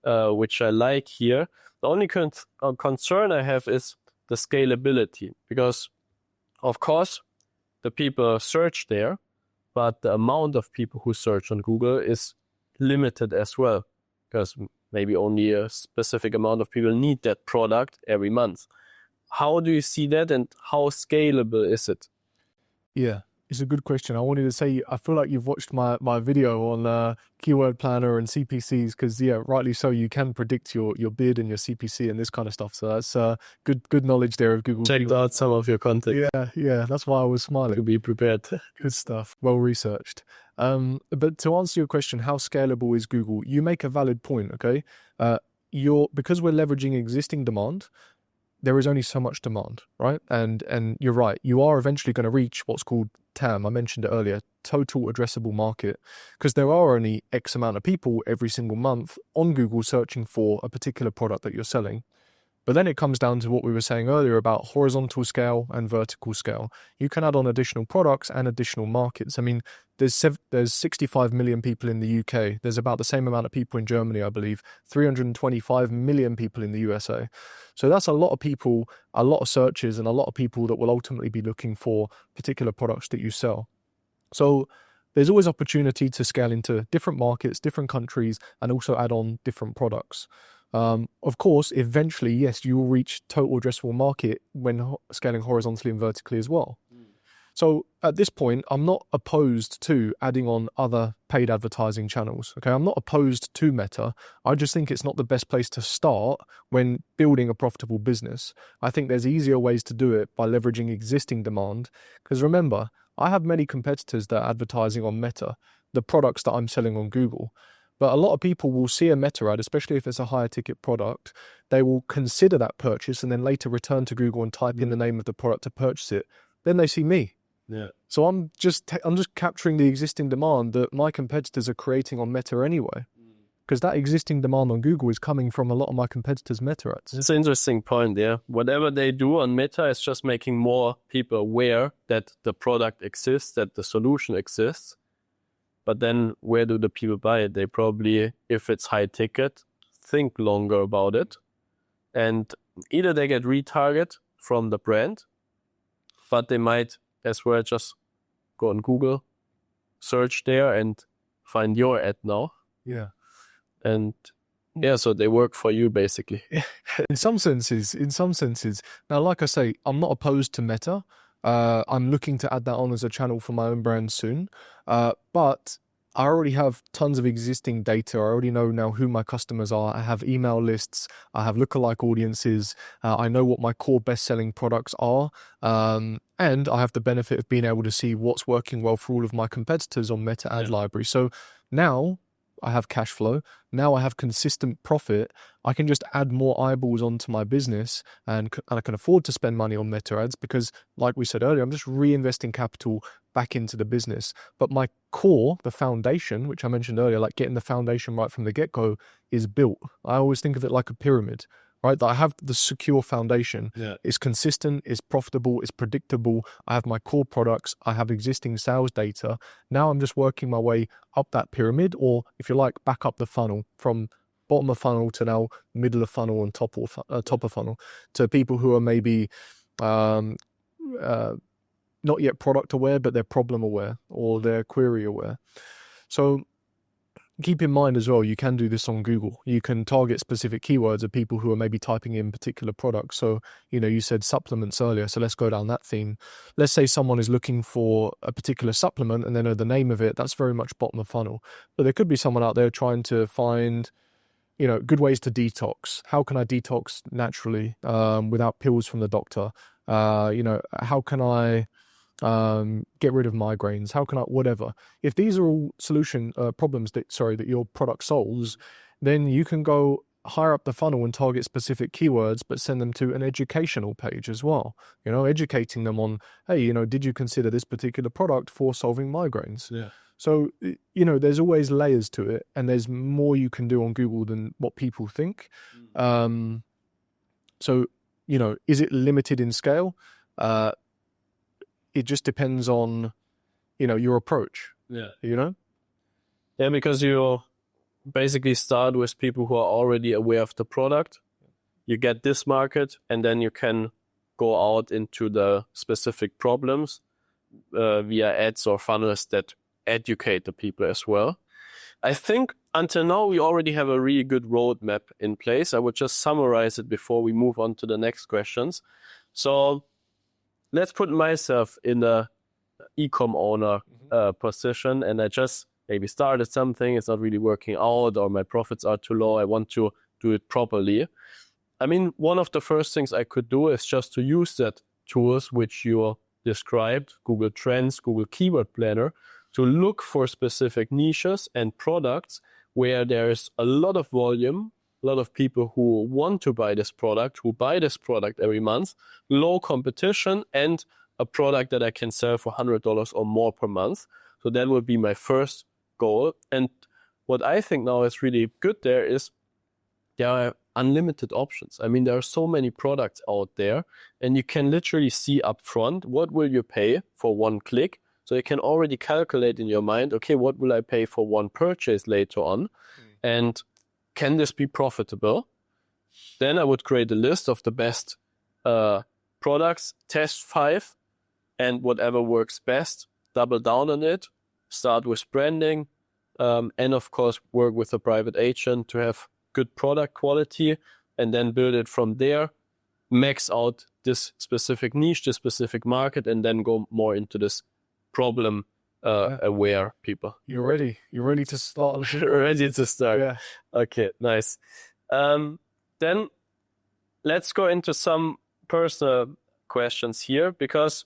which I like here. The only concern I have is the scalability, because of course the people search there, but the amount of people who search on Google is limited as well, because maybe only a specific amount of people need that product every month. How do you see that, and how scalable is it? Yeah, it's a good question. I wanted to say, I feel like you've watched my video on Keyword Planner and CPCs, because rightly so, you can predict your bid and your CPC and this kind of stuff. So that's good knowledge there of Google. Checked out some of your content. Yeah, that's why I was smiling. To be prepared. Good stuff, well researched. But to answer your question, how scalable is Google? You make a valid point, okay? Because we're leveraging existing demand, there is only so much demand, right? And you're right, you are eventually going to reach what's called TAM. I mentioned it earlier, total addressable market, because there are only X amount of people every single month on Google searching for a particular product that you're selling. But then it comes down to what we were saying earlier about horizontal scale and vertical scale. You can add on additional products and additional markets. I mean, there's 65 million people in the UK. There's about the same amount of people in Germany, I believe, 325 million people in the USA. So that's a lot of people, a lot of searches, and a lot of people that will ultimately be looking for particular products that you sell. So there's always opportunity to scale into different markets, different countries, and also add on different products. Of course, eventually, yes, you will reach total addressable market when scaling horizontally and vertically as well. So at this point, I'm not opposed to adding on other paid advertising channels. Okay, I'm not opposed to Meta. I just think it's not the best place to start when building a profitable business. I think there's easier ways to do it by leveraging existing demand. Because remember, I have many competitors that are advertising on Meta, the products that I'm selling on Google. But a lot of people will see a Meta ad, especially if it's a higher ticket product. They will consider that purchase and then later return to Google and type in the name of the product to purchase it. Then they see me. Yeah. So I'm just capturing the existing demand that my competitors are creating on Meta anyway. Because that existing demand on Google is coming from a lot of my competitors' Meta ads. It's an interesting point there. Whatever they do on Meta is just making more people aware that the product exists, that the solution exists. But then where do the people buy it? They probably, if it's high ticket, think longer about it. And either they get retarget from the brand, but they might as well just go on Google, search there and find your ad now. Yeah. And yeah, so they work for you basically. In some senses. Now, like I say, I'm not opposed to Meta. I'm looking to add that on as a channel for my own brand soon. But I already have tons of existing data. I already know now who my customers are. I have email lists. I have lookalike audiences. I know what my core best-selling products are. And I have the benefit of being able to see what's working well for all of my competitors on Meta Ad Library. So now I have cash flow. Now I have consistent profit. I can just add more eyeballs onto my business and I can afford to spend money on Meta ads because, like we said earlier, I'm just reinvesting capital back into the business. But my core, the foundation, which I mentioned earlier, like getting the foundation right from the get-go, is built. I always think of it like a pyramid, right? That I have the secure foundation. Yeah. It's consistent, it's profitable, it's predictable. I have my core products. I have existing sales data. Now I'm just working my way up that pyramid, or if you like, back up the funnel from bottom of funnel to now middle of funnel and top of funnel to people who are maybe not yet product aware, but they're problem aware or they're query aware. So keep in mind as well, you can do this on Google. You can target specific keywords of people who are maybe typing in particular products. So, you said supplements earlier. So let's go down that theme. Let's say someone is looking for a particular supplement and they know the name of it. That's very much bottom of funnel. But there could be someone out there trying to find, good ways to detox. How can I detox naturally without pills from the doctor? How can I get rid of migraines? How can I, whatever. If these are all problems that your product solves, then you can go higher up the funnel and target specific keywords, but send them to an educational page as well. Educating them on, hey, did you consider this particular product for solving migraines? Yeah. So, there's always layers to it and there's more you can do on Google than what people think. So, is it limited in scale? It just depends on, your approach. Yeah. Yeah, because you basically start with people who are already aware of the product. You get this market and then you can go out into the specific problems via ads or funnels that educate the people as well. I think until now we already have a really good roadmap in place. I would just summarize it before we move on to the next questions. So let's put myself in a ecom owner position, and I just maybe started something, it's not really working out, or my profits are too low, I want to do it properly. I mean, one of the first things I could do is just to use that tools which you described, Google Trends, Google Keyword Planner, to look for specific niches and products where there's a lot of volume a lot of people who want to buy this product, who buy this product every month, low competition, and a product that I can sell for $100 or more per month. So that would be my first goal. And what I think now is really good there is there are unlimited options. I mean, there are so many products out there, and you can literally see upfront what will you pay for one click. So you can already calculate in your mind, okay, what will I pay for one purchase later on? And can this be profitable? Then I would create a list of the best products, test 5, and whatever works best, double down on it, start with branding, and of course work with a private agent to have good product quality, and then build it from there, max out this specific niche, this specific market, and then go more into this problem aware people. You're ready to start. Ready to start. Yeah. Okay, nice. Then let's go into some personal questions here, because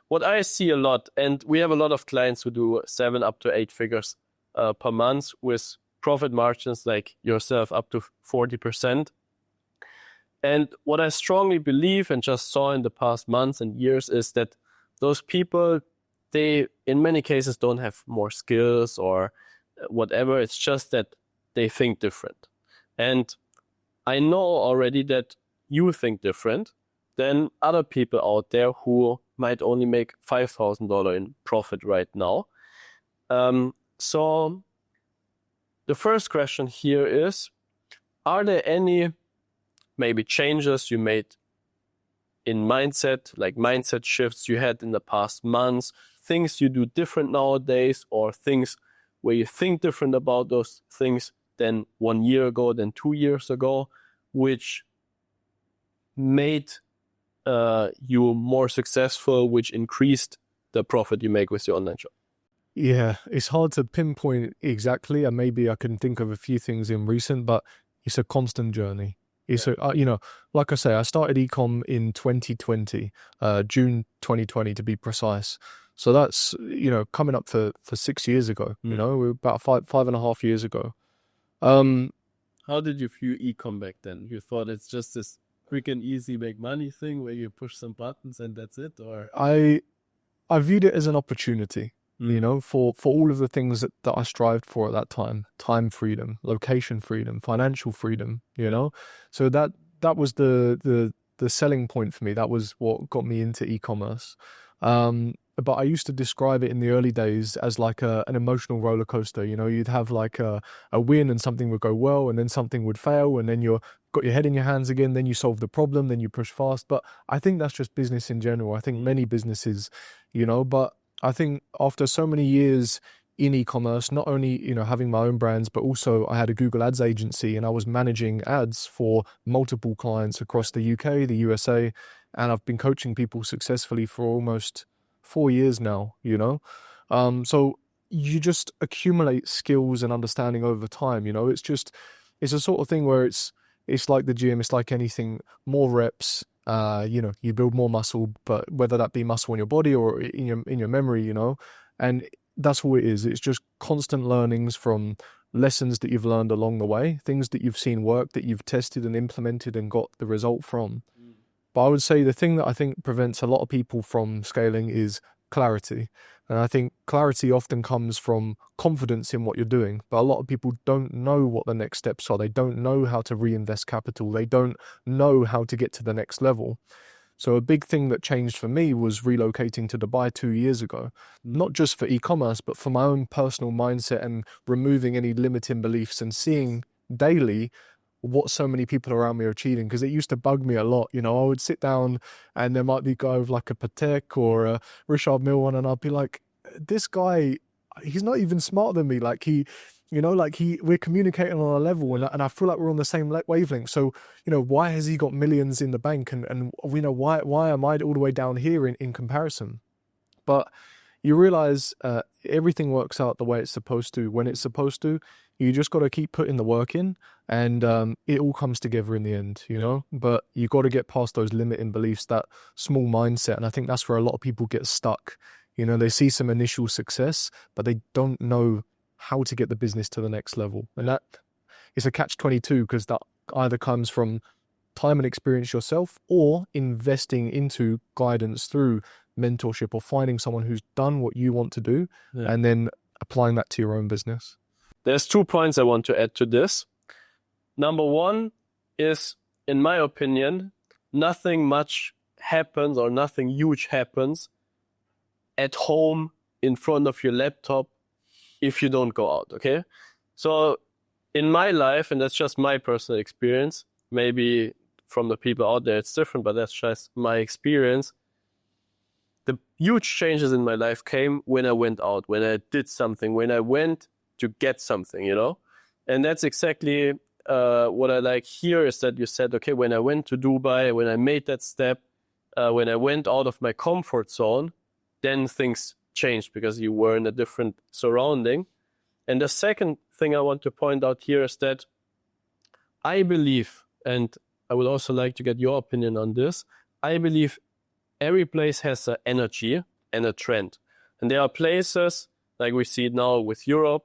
what I see a lot, and we have a lot of clients who do 7 up to 8 figures per month with profit margins like yourself up to 40%. And what I strongly believe and just saw in the past months and years is that those people, they in many cases don't have more skills or whatever. It's just that they think different. And I know already that you think different than other people out there who might only make $5,000 in profit right now. So the first question here is, are there any maybe changes you made in mindset, like mindset shifts you had in the past months, things you do different nowadays, or things where you think different about those things than 1 year ago, than 2 years ago, which made you more successful, which increased the profit you make with your online shop? Yeah, it's hard to pinpoint exactly, and maybe I can think of a few things in recent, but it's a constant journey. It's like I say, I started Ecom in 2020, June 2020 to be precise. So that's, coming up for 6 years ago, we're about 5.5 years ago. How did you view Ecom back then? You thought it's just this quick and easy make money thing where you push some buttons and that's it? Or I viewed it as an opportunity. For all of the things that I strived for at that time freedom, location freedom, financial freedom, so that was the selling point for me. That was what got me into e-commerce. But I used to describe it in the early days as like an emotional roller coaster. You'd have like a win and something would go well, and then something would fail, and then you've got your head in your hands again, then you solve the problem, then you push fast. But I think that's just business in general. I think many businesses, but I think after so many years in e-commerce, not only, having my own brands, but also I had a Google Ads agency and I was managing ads for multiple clients across the UK, the USA, and I've been coaching people successfully for almost 4 years now, So you just accumulate skills and understanding over time, it's a sort of thing where it's like the gym, it's like anything, more reps, you build more muscle, but whether that be muscle in your body or in your memory, and that's all it is. It's just constant learnings from lessons that you've learned along the way, things that you've seen work, that you've tested and implemented and got the result from. But I would say the thing that I think prevents a lot of people from scaling is clarity. And I think clarity often comes from confidence in what you're doing. But a lot of people don't know what the next steps are. They don't know how to reinvest capital. They don't know how to get to the next level. So a big thing that changed for me was relocating to Dubai 2 years ago, not just for e-commerce, but for my own personal mindset and removing any limiting beliefs and seeing daily what so many people around me are achieving, because it used to bug me a lot. I would sit down and there might be a guy with like a Patek or a Richard Mille one, and I'd be like, this guy, he's not even smarter than me. Like we're communicating on a level, and I feel like we're on the same wavelength. So, why has he got millions in the bank, and why am I all the way down here in comparison? But you realize everything works out the way it's supposed to, when it's supposed to. You just got to keep putting the work in, and it all comes together in the end, But you got to get past those limiting beliefs, that small mindset. And I think that's where a lot of people get stuck. They see some initial success, but they don't know how to get the business to the next level. And that is a catch-22, because that either comes from time and experience yourself, or investing into guidance through mentorship, or finding someone who's done what you want to do and then applying that to your own business. There's 2 points I want to add to this. Number one is, in my opinion, nothing much happens or nothing huge happens at home in front of your laptop if you don't go out, okay? So in my life, and that's just my personal experience, maybe from the people out there it's different, but that's just my experience. The huge changes in my life came when I went out, when I did something, when I went to get something, you know? And that's exactly what I like here, is that you said, okay, when I went to Dubai, when I made that step, when I went out of my comfort zone, then things changed because you were in a different surrounding. And the second thing I want to point out here is that I believe, and I would also like to get your opinion on this, I believe every place has an energy and a trend. And there are places, like we see it now with Europe,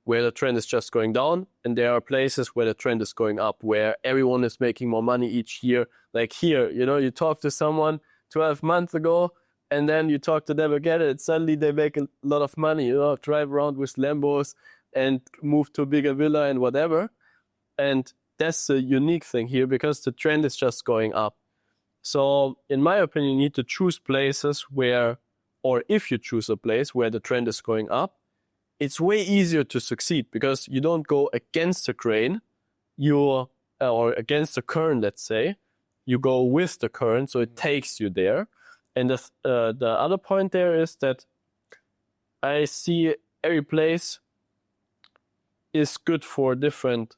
where the trend is just going down, and there are places where the trend is going up, where everyone is making more money each year. Like here, you know, you talk to someone 12 months ago, and then you talk to them again, and suddenly they make a lot of money, you know, drive around with Lambos and move to a bigger villa and whatever. And that's the unique thing here, because the trend is just going up. So in my opinion, you need to choose places where, or if you choose a place where the trend is going up, it's way easier to succeed because you don't go against the grain, or against the current, let's say. You go with the current, so it takes you there. And the other point there is that I see every place is good for a different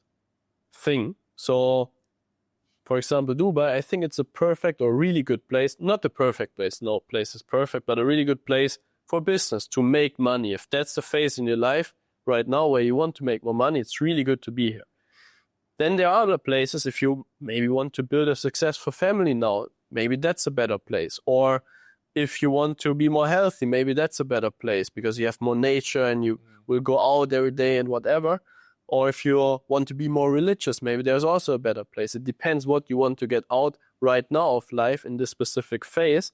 thing. So, for example, Dubai, I think it's a perfect or really good place. Not the perfect place, no place is perfect, but a really good place for business, to make money. If that's the phase in your life right now where you want to make more money, it's really good to be here. Then there are other places, if you maybe want to build a successful family now, maybe that's a better place. Or if you want to be more healthy, maybe that's a better place because you have more nature and you will go out every day and whatever. Or if you want to be more religious, maybe there's also a better place. It depends what you want to get out right now of life in this specific phase.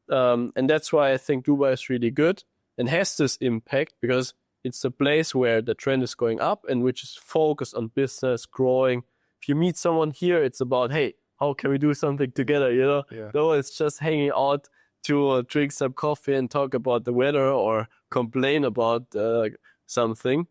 And that's why I think Dubai is really good and has this impact, because it's a place where the trend is going up and which is focused on business, growing. If you meet someone here, it's about, hey, how can we do something together, you know? Yeah. No, it's just hanging out to drink some coffee and talk about the weather or complain about something.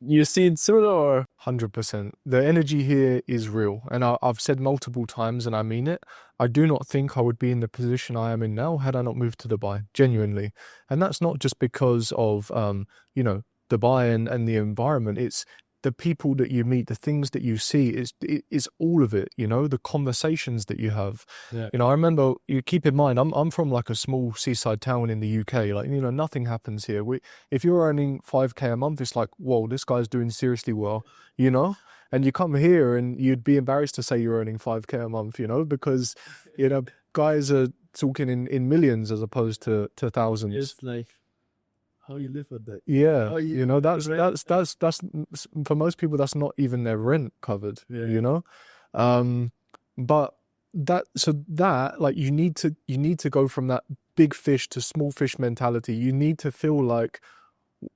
You see it similar, or? 100%. The energy here is real. And I've said multiple times, and I mean it, I do not think I would be in the position I am in now had I not moved to Dubai, genuinely. And that's not just because of, Dubai and the environment. It's the people that you meet, the things that you see, is all of it, the conversations that you have. Yeah. I remember, you keep in mind, I'm from like a small seaside town in the UK, nothing happens here. If you're earning 5K a month, it's like, whoa, this guy's doing seriously well, and you come here and you'd be embarrassed to say you're earning 5K a month, because, guys are talking in millions as opposed to thousands. It's like, how you live with that? Yeah, that's for most people, that's not even their rent covered. Yeah. But like you need to go from that big fish to small fish mentality. You need to feel like,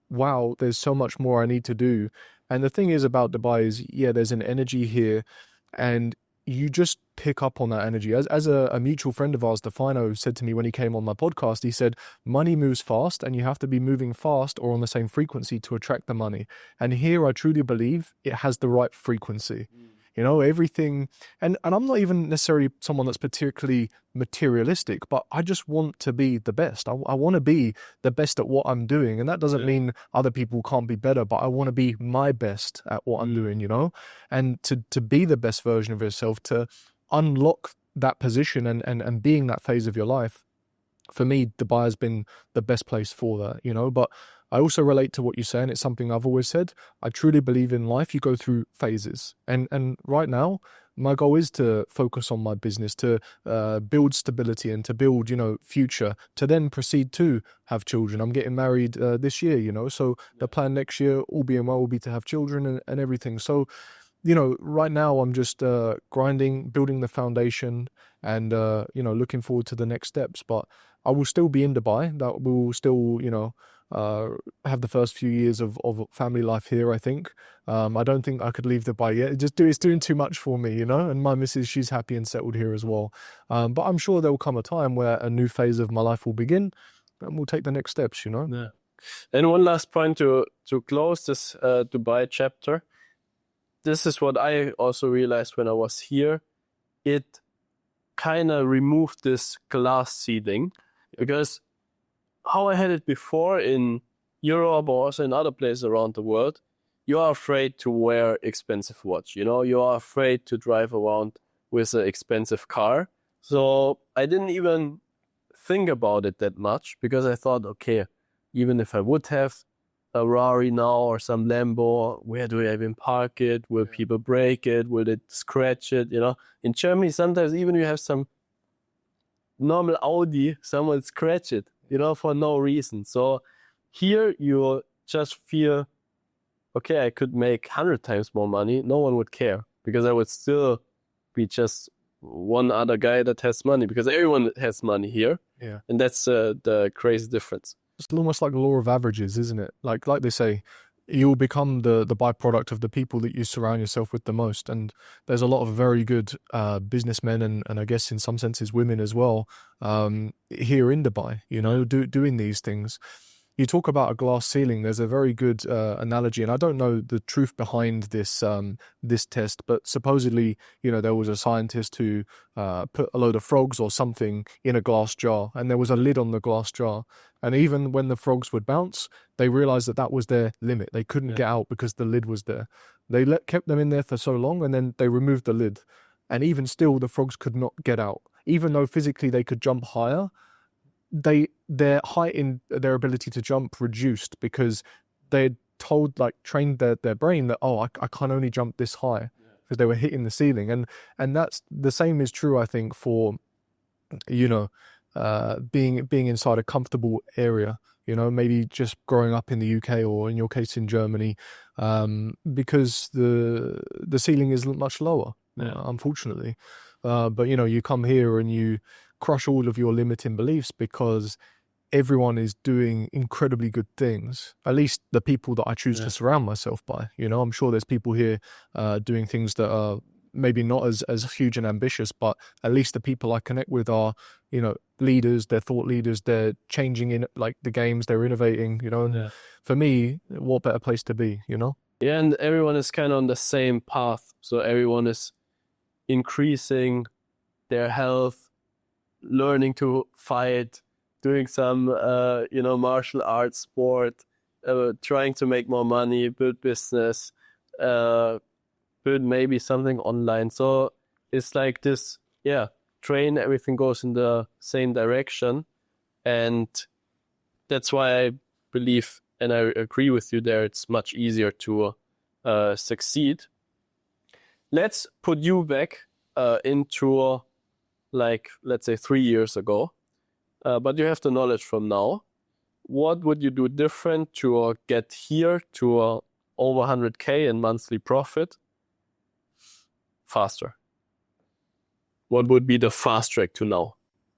wow, there's so much more I need to do. And the thing is about Dubai is, there's an energy here, and you just pick up on that energy. As a mutual friend of ours, Defino, said to me when he came on my podcast, he said, money moves fast and you have to be moving fast or on the same frequency to attract the money. And here I truly believe it has the right frequency. Everything, and I'm not even necessarily someone that's particularly materialistic, but I just want to be the best. I want to be the best at what I'm doing. And that doesn't mean other people can't be better, but I want to be my best at what I'm doing, and to be the best version of yourself, to unlock that position and being that phase of your life. For me, Dubai has been the best place for that, but I also relate to what you say, and it's something I've always said. I truly believe in life, you go through phases. And right now, my goal is to focus on my business, to build stability and to build, future, to then proceed to have children. I'm getting married this year, so the plan next year, all being well, will be to have children and everything. So, you know, right now I'm just grinding, building the foundation, and you know, looking forward to the next steps. But I will still be in Dubai. That will still, you know, have the first few years of family life here, I think. I don't think I could leave Dubai yet. It's doing too much for me, you know. And my missus, she's happy and settled here as well. But I'm sure there will come a time where a new phase of my life will begin, and we'll take the next steps, you know. Yeah. And one last point to close this Dubai chapter. This is what I also realized when I was here. It kind of removed this glass ceiling, because how I had it before in Europe or also in other places around the world, you are afraid to wear expensive watch, you know, you are afraid to drive around with an expensive car. So I didn't even think about it that much, because I thought, okay, even if I would have a Rari now or some Lambo, where do I even park it? Will people break it? Will it scratch it? You know, in Germany, sometimes even you have some normal Audi, someone scratch it, you know, for no reason. So here you just feel, okay, I could make 100 times more money. No one would care, because I would still be just one other guy that has money, because everyone has money here. Yeah. And that's the crazy difference. It's almost like the law of averages, isn't it? Like they say, you'll become the byproduct of the people that you surround yourself with the most. And there's a lot of very good businessmen and I guess in some senses women as well here in Dubai, you know, doing these things. You talk about a glass ceiling. There's a very good analogy, and I don't know the truth behind this this test, but supposedly, you know, there was a scientist who put a load of frogs or something in a glass jar, and there was a lid on the glass jar. And even when the frogs would bounce, they realized that that was their limit. They couldn't get out because the lid was there. They kept them in there for so long, and then they removed the lid. And even still, the frogs could not get out. Even though physically they could jump higher, their height in their ability to jump reduced, because they trained their brain that, oh, I can only jump this high, because they were hitting the ceiling. And that's the same is true, I think, for, you know, being inside a comfortable area, you know, maybe just growing up in the UK or in your case in Germany, because the ceiling is much lower, unfortunately. But you know, you come here and you crush all of your limiting beliefs, because everyone is doing incredibly good things. At least the people that I choose to surround myself by. You know, I'm sure there's people here doing things that are maybe not as huge and ambitious, but at least the people I connect with are, you know, leaders. They're thought leaders. They're changing in like the games. They're innovating. You know, and for me, what better place to be? You know. Yeah, and everyone is kind of on the same path. So everyone is increasing their health, learning to fight, doing some, you know, martial arts sport, trying to make more money, build business, build maybe something online. So it's like this, train, everything goes in the same direction. And that's why I believe, and I agree with you there, it's much easier to succeed. Let's put you back into, like, let's say 3 years ago, but you have the knowledge from now. What would you do different to get here to over 100K in monthly profit faster? What would be the fast track to now?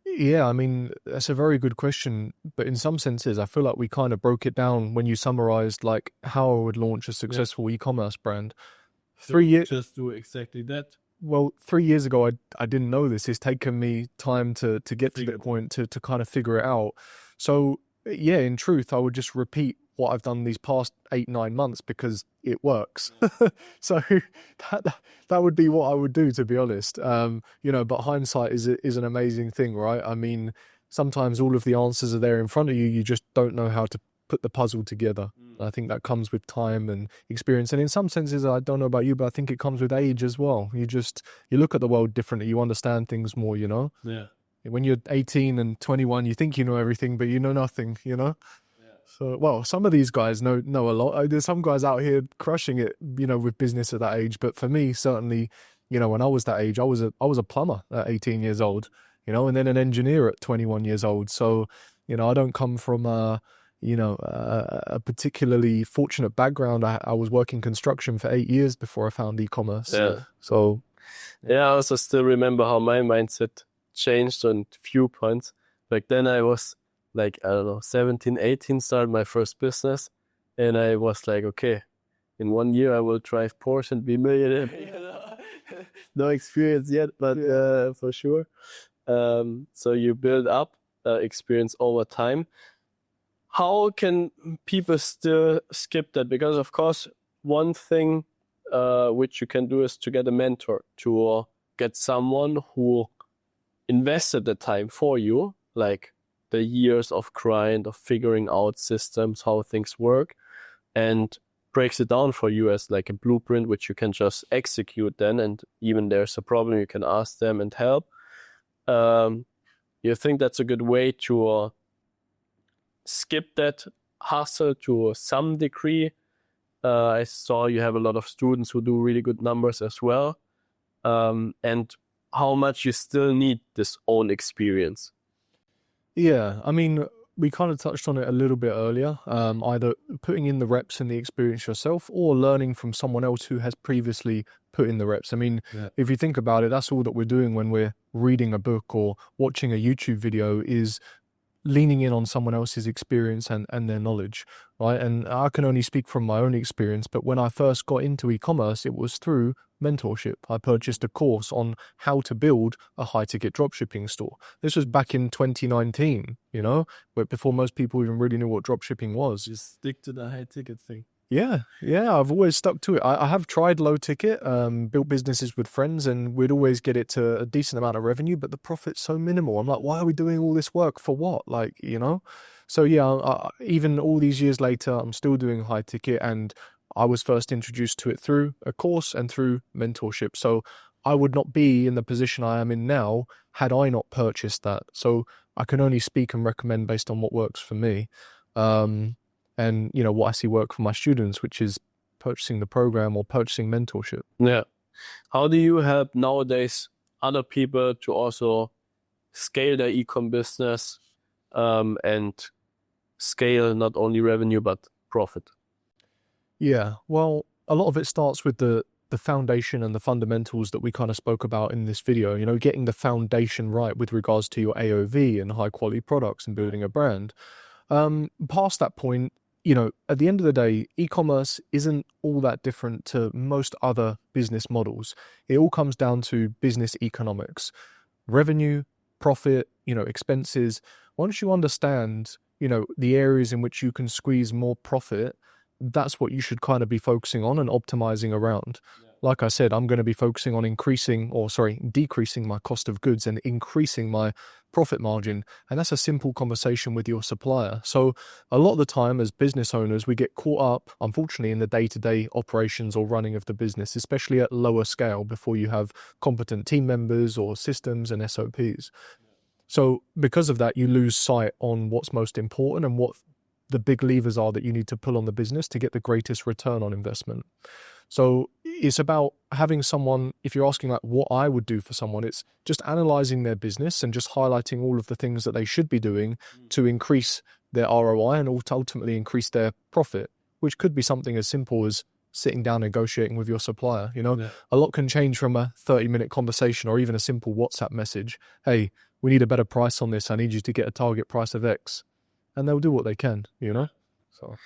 Yeah, I mean, that's a very good question. But in some senses, I feel like we kind of broke it down when you summarized like how I would launch a successful e-commerce brand. 3 years. Just do exactly that. Well, 3 years ago, I didn't know this. It's taken me time to get to that point, to kind of figure it out. So yeah, in truth, I would just repeat what I've done these past 8-9 months, because it works. So that would be what I would do, to be honest. You know, but hindsight is an amazing thing, right? I mean, sometimes all of the answers are there in front of you. You just don't know how to put the puzzle together. I think that comes with time and experience. And in some senses, I don't know about you, but I think it comes with age as well. You look at the world differently. You understand things more, you know? Yeah. When you're 18 and 21, you think you know everything, but you know nothing, you know? So, well, some of these guys know a lot. There's some guys out here crushing it, you know, with business at that age. But for me, certainly, you know, when I was that age, I was a plumber at 18 years old, you know, and then an engineer at 21 years old. So, you know, I don't come from a particularly fortunate background. I was working construction for 8 years before I found e-commerce. Yeah. So Yeah, I also still remember how my mindset changed on few points. Back then I was like, I don't know, 17, 18, started my first business. And I was like, okay, in 1 year I will drive Porsche and be millionaire. No experience yet, but for sure. So you build up experience over time. How can people still skip that? Because of course, one thing which you can do is to get a mentor, to get someone who invested the time for you, like the years of grind, of figuring out systems, how things work, and breaks it down for you as like a blueprint, which you can just execute then. And even there's a problem, you can ask them and help. You think that's a good way to skip that hustle to some degree? I saw you have a lot of students who do really good numbers as well. And how much you still need this own experience. yeah, I mean, we kind of touched on it a little bit earlier, either putting in the reps and the experience yourself or learning from someone else who has previously put in the reps. I mean, if you think about it, that's all that we're doing when we're reading a book or watching a YouTube video, is leaning in on someone else's experience and their knowledge, right? And I can only speak from my own experience, but when I first got into e-commerce, it was through mentorship. I purchased a course on how to build a high-ticket dropshipping store. This was back in 2019, but before most people even really knew what dropshipping was. Just stick to the high-ticket thing. Yeah, I've always stuck to it. I have tried low ticket, built businesses with friends, and we'd always get it to a decent amount of revenue, but the profit's so minimal. I'm like, why are we doing all this work for what? So yeah, even all these years later, I'm still doing high ticket, and I was first introduced to it through a course and through mentorship. So I would not be in the position I am in now had I not purchased that. So I can only speak and recommend based on what works for me. And what I see work for my students, which is purchasing the program or purchasing mentorship. Yeah. How do you help nowadays other people to also scale their ecom business and scale not only revenue but profit? Yeah, well, a lot of it starts with the foundation and the fundamentals that we kind of spoke about in this video, getting the foundation right with regards to your AOV and high quality products and building a brand. Past that point, at the end of the day, e-commerce isn't all that different to most other business models. It all comes down to business economics, revenue, profit, expenses. Once you understand, the areas in which you can squeeze more profit, that's what you should kind of be focusing on and optimizing around. Like I said, I'm going to be focusing on decreasing my cost of goods and increasing my profit margin. And that's a simple conversation with your supplier. So a lot of the time as business owners, we get caught up, unfortunately, in the day-to-day operations or running of the business, especially at lower scale before you have competent team members or systems and SOPs. So because of that, you lose sight on what's most important and what the big levers are that you need to pull on the business to get the greatest return on investment. So it's about having someone, if you're asking like what I would do for someone, it's just analyzing their business and just highlighting all of the things that they should be doing to increase their ROI and ultimately increase their profit, which could be something as simple as sitting down negotiating with your supplier. A lot can change from a 30-minute conversation or even a simple WhatsApp message. Hey, we need a better price on this. I need you to get a target price of X. And they'll do what they can, So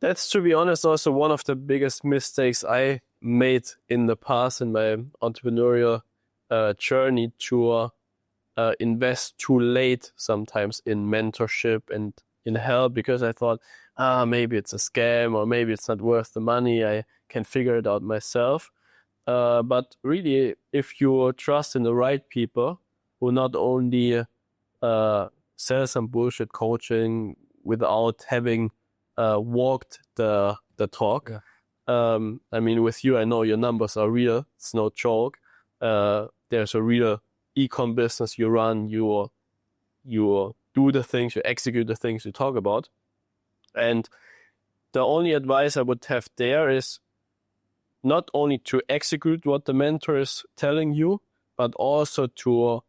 that's, to be honest, also one of the biggest mistakes I made in the past in my entrepreneurial journey, to invest too late sometimes in mentorship and in help, because I thought, maybe it's a scam or maybe it's not worth the money. I can figure it out myself. But really, if you trust in the right people who not only sell some bullshit coaching without having walked the talk. Yeah. I mean, with you, I know your numbers are real. It's no joke. There's a real ecom business you run. You do the things, you execute the things you talk about. And the only advice I would have there is not only to execute what the mentor is telling you, but also to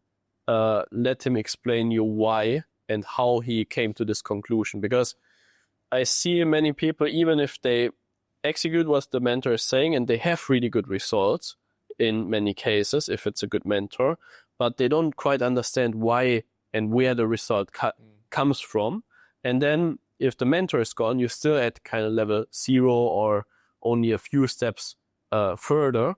let him explain you why and how he came to this conclusion. Because I see many people, even if they execute what the mentor is saying and they have really good results in many cases, if it's a good mentor, but they don't quite understand why and where the result comes from. And then if the mentor is gone, you're still at kind of level 0 or only a few steps further.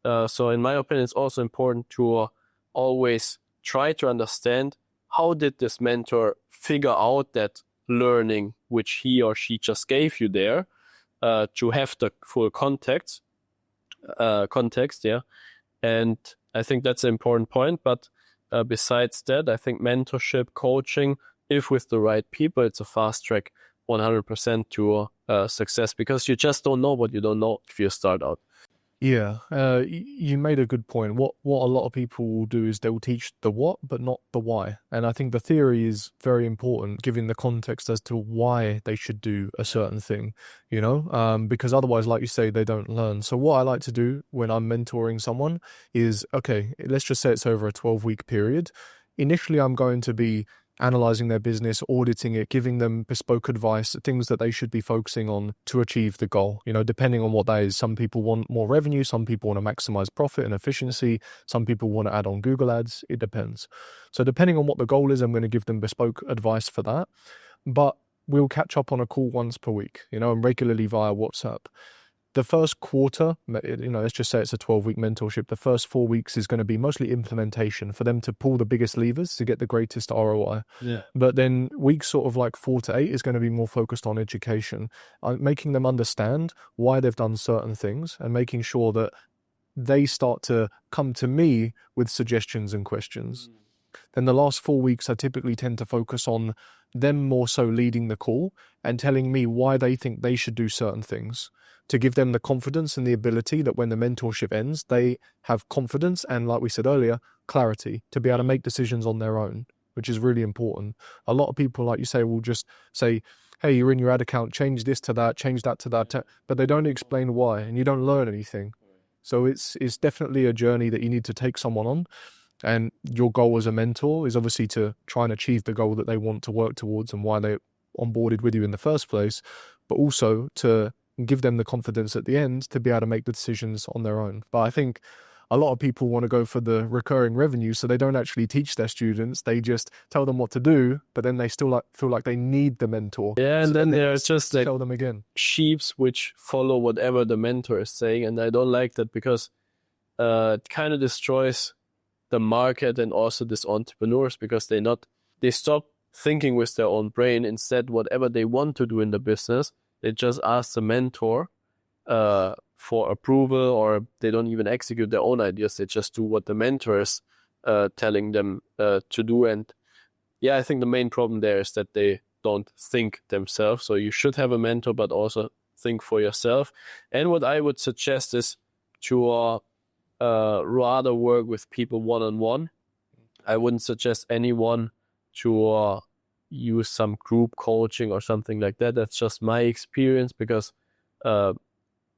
So in my opinion, it's also important to always try to understand, how did this mentor figure out that learning which he or she just gave you there, to have the full context, yeah. And I think that's an important point. But besides that, I think mentorship, coaching, if with the right people, it's a fast track 100% to success, because you just don't know what you don't know if you start out. Yeah, you made a good point. What a lot of people will do is they'll teach the what, but not the why. And I think the theory is very important, giving the context as to why they should do a certain thing, because otherwise, like you say, they don't learn. So what I like to do when I'm mentoring someone is, okay, let's just say it's over a 12-week period. Initially, I'm going to be analyzing their business, auditing it, giving them bespoke advice, things that they should be focusing on to achieve the goal, depending on what that is. Some people want more revenue, some people want to maximize profit and efficiency, some people want to add on Google ads. It depends. So depending on what the goal is, I'm going to give them bespoke advice for that. But we'll catch up on a call once per week, and regularly via WhatsApp. The first quarter, let's just say it's a 12-week mentorship. The first 4 weeks is going to be mostly implementation for them to pull the biggest levers to get the greatest ROI. Yeah. But then weeks sort of like 4 to 8 is going to be more focused on education, making them understand why they've done certain things and making sure that they start to come to me with suggestions and questions. Then the last 4 weeks, I typically tend to focus on them more so leading the call and telling me why they think they should do certain things, to give them the confidence and the ability that when the mentorship ends, they have confidence and, like we said earlier, clarity to be able to make decisions on their own, which is really important. A lot of people, like you say, will just say, hey, you're in your ad account, change this to that, change that to that, but they don't explain why, and you don't learn anything. So it's definitely a journey that you need to take someone on. And your goal as a mentor is obviously to try and achieve the goal that they want to work towards and why they onboarded with you in the first place, but also to give them the confidence at the end to be able to make the decisions on their own. But I think a lot of people want to go for the recurring revenue, so they don't actually teach their students. They just tell them what to do, but then they still feel like they need the mentor. Yeah, and then there's just like tell them again. Sheeps which follow whatever the mentor is saying, and I don't like that, because it kind of destroys the market and also these entrepreneurs, because they stop thinking with their own brain. Instead, whatever they want to do in the business, they just ask the mentor for approval, or they don't even execute their own ideas. They just do what the mentor is telling them to do. And yeah, I think the main problem there is that they don't think themselves. So you should have a mentor, but also think for yourself. And what I would suggest is to rather work with people one-on-one. I wouldn't suggest anyone to use some group coaching or something like that. That's just my experience, because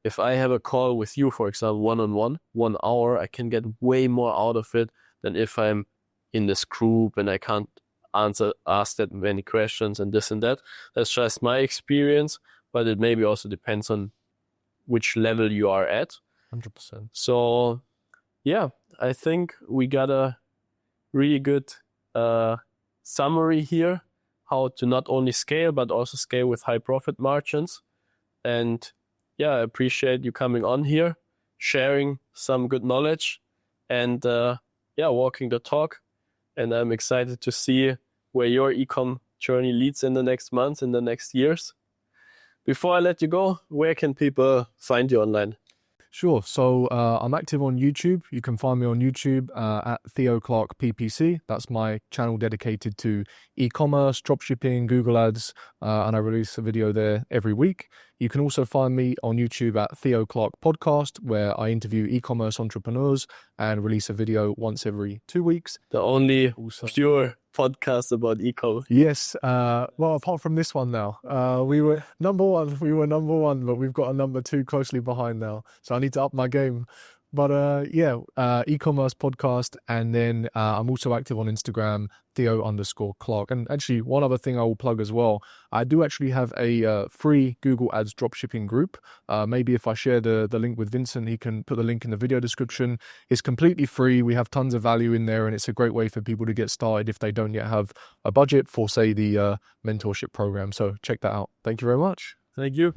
if I have a call with you, for example, one-on-one, 1 hour, I can get way more out of it than if I'm in this group and I can't ask that many questions and this and that. That's just my experience, but it maybe also depends on which level you are at. 100%. So yeah, I think we got a really good summary here, how to not only scale, but also scale with high profit margins. And yeah, I appreciate you coming on here, sharing some good knowledge, and walking the talk. And I'm excited to see where your ecom journey leads in the next months, in the next years. Before I let you go, where can people find you online? Sure. So I'm active on YouTube. You can find me on YouTube at Theo Clarke PPC. That's my channel dedicated to e-commerce, dropshipping, Google ads, and I release a video there every week. You can also find me on YouTube at Theo Clarke Podcast, where I interview e-commerce entrepreneurs and release a video once every 2 weeks. The only pure podcast about e-commerce. Yes. Well, apart from this one now, we were number one, but we've got a number 2 closely behind now. So I need to up my game. But yeah, e-commerce podcast, and then I'm also active on Instagram, Theo_Clarke. And actually, one other thing I will plug as well, I do actually have a free Google Ads dropshipping group. Maybe if I share the link with Vincent, he can put the link in the video description. It's completely free. We have tons of value in there, and it's a great way for people to get started if they don't yet have a budget for, say, the mentorship program. So check that out. Thank you very much. Thank you.